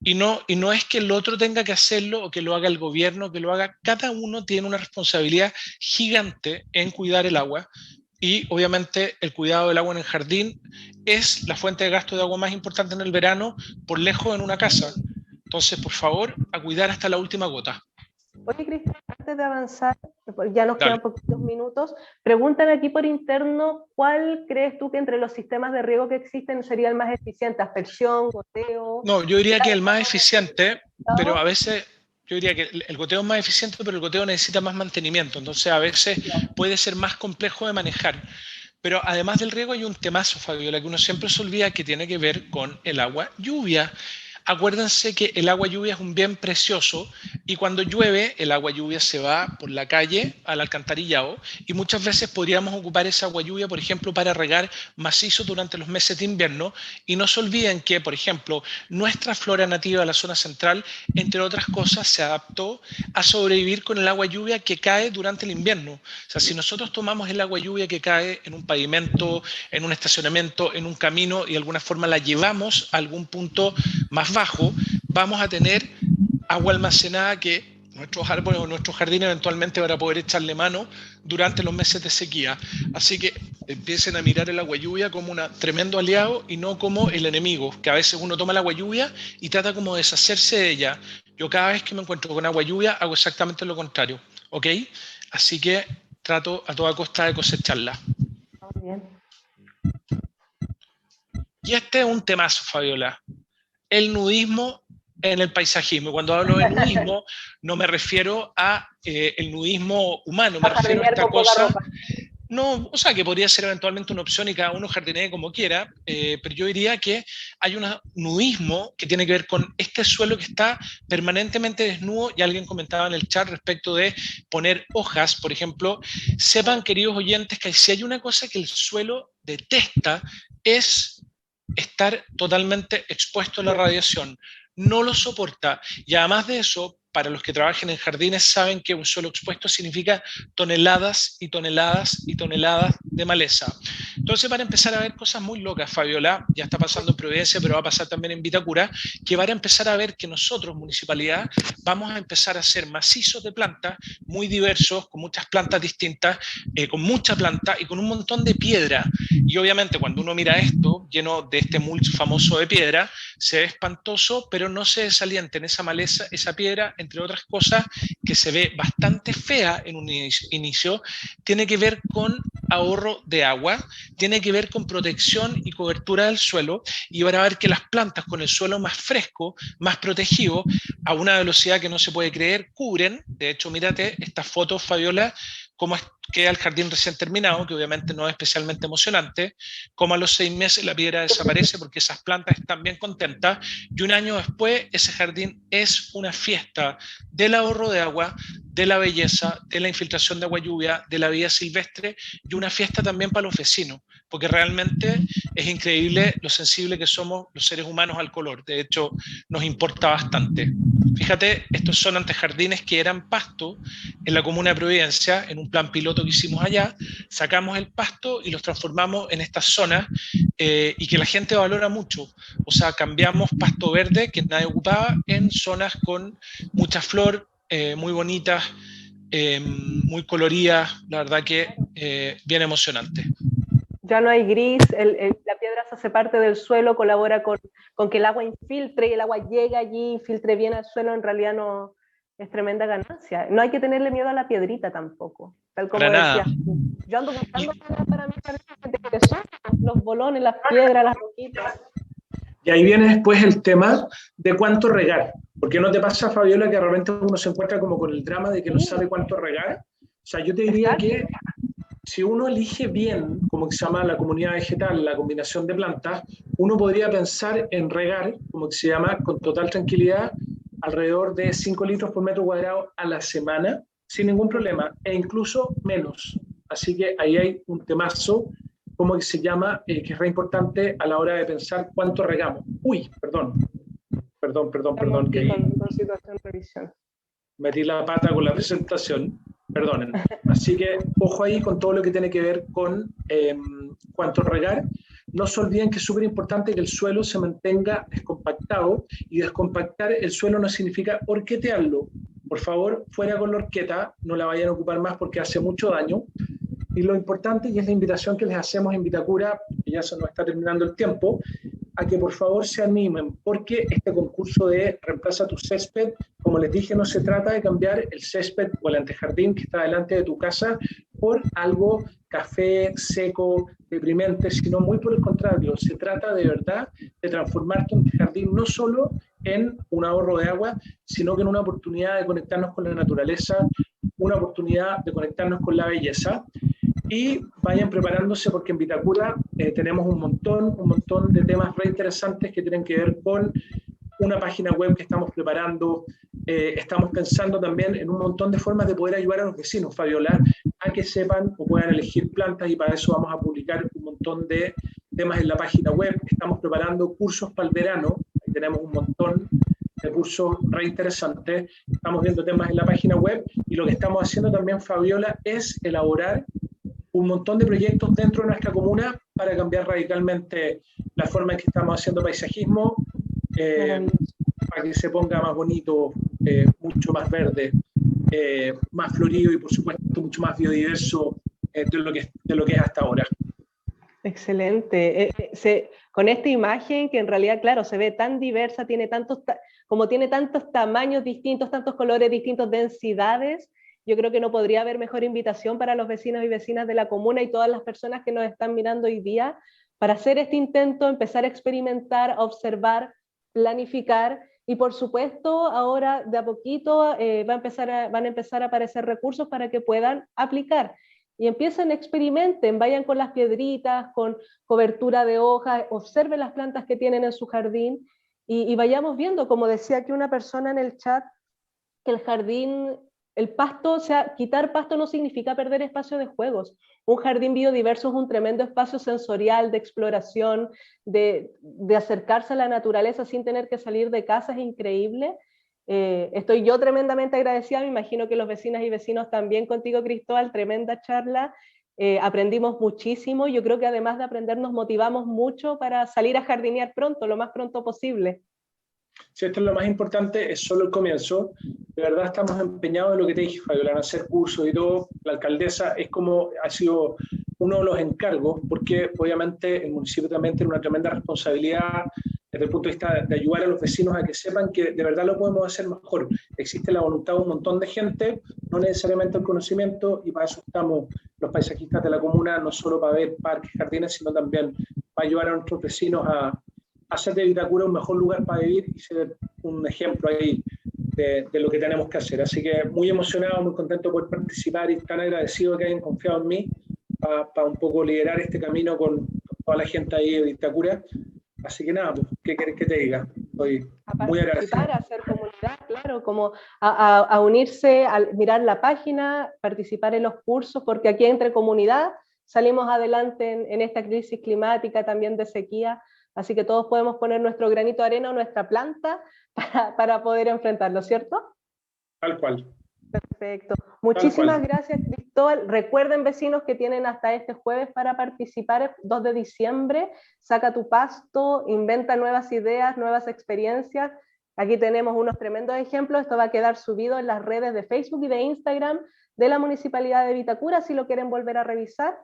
Y no es que el otro tenga que hacerlo o que lo haga el gobierno, que lo haga. Cada uno tiene una responsabilidad gigante en cuidar el agua. Y obviamente el cuidado del agua en el jardín es la fuente de gasto de agua más importante en el verano, por lejos en una casa. Entonces, por favor, a cuidar hasta la última gota. Oye, Cristian, antes de avanzar, ya nos quedan poquitos minutos, preguntan aquí por interno, ¿cuál crees tú que entre los sistemas de riego que existen sería el más eficiente? ¿Aspersión, goteo? No, yo diría que el más eficiente, pero a veces yo diría que el goteo es más eficiente, pero el goteo necesita más mantenimiento, entonces a veces puede ser más complejo de manejar. Pero además del riego hay un temazo, Fabiola, que uno siempre se olvida, que tiene que ver con el agua lluvia. Acuérdense que el agua lluvia es un bien precioso y cuando llueve el agua lluvia se va por la calle al alcantarillado y muchas veces podríamos ocupar esa agua lluvia, por ejemplo, para regar macizo durante los meses de invierno. Y no se olviden que, por ejemplo, nuestra flora nativa de la zona central, entre otras cosas, se adaptó a sobrevivir con el agua lluvia que cae durante el invierno. O sea, si nosotros tomamos el agua lluvia que cae en un pavimento, en un estacionamiento, en un camino y de alguna forma la llevamos a algún punto más bajo, vamos a tener agua almacenada que nuestros árboles o nuestros jardines eventualmente van a poder echarle mano durante los meses de sequía. Así que empiecen a mirar el agua lluvia como un tremendo aliado y no como el enemigo, que a veces uno toma el agua lluvia y trata como de deshacerse de ella. Yo cada vez que me encuentro con agua lluvia hago exactamente lo contrario, ¿ok? Así que trato a toda costa de cosecharla. Muy bien. Y este es un temazo, Fabiola. El nudismo en el paisajismo. Cuando hablo de nudismo, no me refiero a el nudismo humano, me refiero a esta cosa. No, o sea, que podría ser eventualmente una opción y cada uno jardinee como quiera, pero yo diría que hay un nudismo que tiene que ver con este suelo que está permanentemente desnudo, y alguien comentaba en el chat respecto de poner hojas, por ejemplo. Sepan, queridos oyentes, que si hay una cosa que el suelo detesta es estar totalmente expuesto a la radiación. No lo soporta. Y además de eso, para los que trabajen en jardines saben que un suelo expuesto significa toneladas y toneladas y toneladas de maleza. Entonces van a empezar a ver cosas muy locas, Fabiola, ya está pasando en Providencia, pero va a pasar también en Vitacura, que van a empezar a ver que nosotros, municipalidad, vamos a empezar a hacer macizos de plantas muy diversos, con muchas plantas distintas, con mucha planta y con un montón de piedra. Y obviamente cuando uno mira esto, lleno de este mulch famoso de piedra, se ve espantoso, pero no se desalienta en esa maleza, esa piedra, entre otras cosas, que se ve bastante fea en un inicio, tiene que ver con ahorro de agua, tiene que ver con protección y cobertura del suelo, y van a ver que las plantas con el suelo más fresco, más protegido, a una velocidad que no se puede creer, cubren. De hecho, mírate estas fotos, Fabiola, cómo queda el jardín recién terminado, que obviamente no es especialmente emocionante, como a los 6 meses la piedra desaparece porque esas plantas están bien contentas, y un año después ese jardín es una fiesta del ahorro de agua, de la belleza, de la infiltración de agua lluvia, de la vida silvestre, y una fiesta también para los vecinos, porque realmente es increíble lo sensible que somos los seres humanos al color. De hecho, nos importa bastante. Fíjate, estos son antejardines que eran pasto en la comuna de Providencia, en un plan piloto que hicimos allá, sacamos el pasto y los transformamos en estas zonas, y que la gente valora mucho. O sea, cambiamos pasto verde que nadie ocupaba en zonas con mucha flor, muy bonitas, muy coloridas, la verdad que bien emocionante. Ya no hay gris, la piedra se hace parte del suelo, colabora con que el agua infiltre y el agua llegue allí, infiltre bien al suelo, en realidad no es tremenda ganancia. No hay que tenerle miedo a la piedrita tampoco, tal como decías. Yo ando buscando para mi jardín, los bolones, las piedras, las roquitas. Y ahí viene después el tema de cuánto regar. Porque no te pasa, Fabiola, que de repente uno se encuentra como con el drama de que no sabe cuánto regar. O sea, yo te diría que si uno elige bien, como se llama la comunidad vegetal, la combinación de plantas, uno podría pensar en regar, como se llama, con total tranquilidad, alrededor de 5 litros por metro cuadrado a la semana, sin ningún problema, e incluso menos. Así que ahí hay un temazo, como se llama, que es re importante a la hora de pensar cuánto regamos. Uy, perdón, que ahí con situación de revisión. Metí la pata con la presentación. Perdonen. Así que ojo ahí con todo lo que tiene que ver con cuánto regar. No se olviden que es súper importante que el suelo se mantenga descompactado, y descompactar el suelo no significa horquetearlo. Por favor, fuera con la horqueta, no la vayan a ocupar más porque hace mucho daño. Y lo importante, y es la invitación que les hacemos en Vitacura, que ya se nos está terminando el tiempo, a que por favor se animen, porque este concurso de Reemplaza tu césped, como les dije, no se trata de cambiar el césped o el antejardín que está delante de tu casa por algo café, seco, deprimente, sino muy por el contrario, se trata de verdad de transformar tu antejardín no solo en un ahorro de agua, sino que en una oportunidad de conectarnos con la naturaleza, una oportunidad de conectarnos con la belleza. Y vayan preparándose porque en Vitacura tenemos un montón de temas re interesantes que tienen que ver con una página web que estamos preparando. Estamos pensando también en un montón de formas de poder ayudar a los vecinos, Fabiola, a que sepan o puedan elegir plantas, y para eso vamos a publicar un montón de temas en la página web. Estamos preparando cursos para el verano, ahí tenemos un montón de cursos re interesantes. Estamos viendo temas en la página web, y lo que estamos haciendo también, Fabiola, es elaborar un montón de proyectos dentro de nuestra comuna para cambiar radicalmente la forma en que estamos haciendo paisajismo, para que se ponga más bonito, mucho más verde, más florido y por supuesto mucho más biodiverso de lo que es hasta ahora. Excelente. Con esta imagen que en realidad, claro, se ve tan diversa, tiene tantos tamaños distintos, tantos colores distintos, densidades, yo creo que no podría haber mejor invitación para los vecinos y vecinas de la comuna y todas las personas que nos están mirando hoy día para hacer este intento, empezar a experimentar, a observar, planificar, y por supuesto ahora de a poquito van a empezar a aparecer recursos para que puedan aplicar. Y empiecen, experimenten, vayan con las piedritas, con cobertura de hojas, observen las plantas que tienen en su jardín, y vayamos viendo, como decía aquí una persona en el chat, que el jardín, el pasto, o sea, quitar pasto no significa perder espacio de juegos. Un jardín biodiverso es un tremendo espacio sensorial, de exploración, de acercarse a la naturaleza sin tener que salir de casa, es increíble. Estoy yo tremendamente agradecida, me imagino que los vecinas y vecinos también contigo, Cristóbal, tremenda charla. Aprendimos muchísimo, yo creo que además de aprender nos motivamos mucho para salir a jardinear pronto, lo más pronto posible. Si esto es lo más importante, es solo el comienzo. De verdad estamos empeñados en lo que te dije, Fabiola, en hacer cursos y todo. La alcaldesa es como ha sido uno de los encargos, porque obviamente el municipio también tiene una tremenda responsabilidad desde el punto de vista de ayudar a los vecinos a que sepan que de verdad lo podemos hacer mejor. Existe la voluntad de un montón de gente, no necesariamente el conocimiento, y para eso estamos los paisajistas de la comuna, no solo para ver parques, jardines, sino también para ayudar a nuestros vecinos a hacer de Vitacura un mejor lugar para vivir y ser un ejemplo ahí de lo que tenemos que hacer. Así que muy emocionado, muy contento por participar y tan agradecido que hayan confiado en mí para un poco liderar este camino con toda la gente ahí de Vitacura. Así que nada, pues, ¿qué querés que te diga? Estoy muy agradecido. A hacer comunidad, claro, como a unirse, a mirar la página, participar en los cursos, porque aquí entre comunidad salimos adelante en esta crisis climática, también de sequía, así que todos podemos poner nuestro granito de arena o nuestra planta para poder enfrentarlo, ¿cierto? Tal cual. Perfecto. Muchísimas gracias, Cristóbal. Recuerden, vecinos, que tienen hasta este jueves para participar, el 2 de diciembre. Saca tu pasto, inventa nuevas ideas, nuevas experiencias. Aquí tenemos unos tremendos ejemplos. Esto va a quedar subido en las redes de Facebook y de Instagram de la Municipalidad de Vitacura, si lo quieren volver a revisar.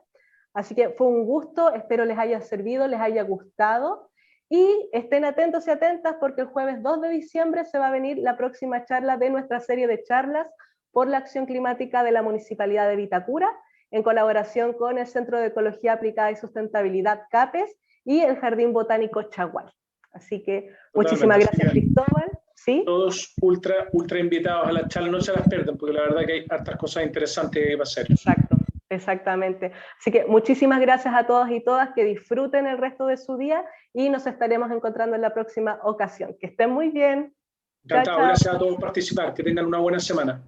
Así que fue un gusto, espero les haya servido, les haya gustado. Y estén atentos y atentas porque el jueves 2 de diciembre se va a venir la próxima charla de nuestra serie de charlas por la acción climática de la Municipalidad de Vitacura, en colaboración con el Centro de Ecología Aplicada y Sustentabilidad CAPES y el Jardín Botánico Chagual. Así que muchísimas gracias, Cristóbal. ¿Sí? Todos ultra invitados a la charla, no se las pierdan, porque la verdad que hay hartas cosas interesantes que va a hacer. Exacto, exactamente. Así que muchísimas gracias a todos y todas, que disfruten el resto de su día y nos estaremos encontrando en la próxima ocasión. Que estén muy bien. Encantado, gracias a todos por participar, que tengan una buena semana.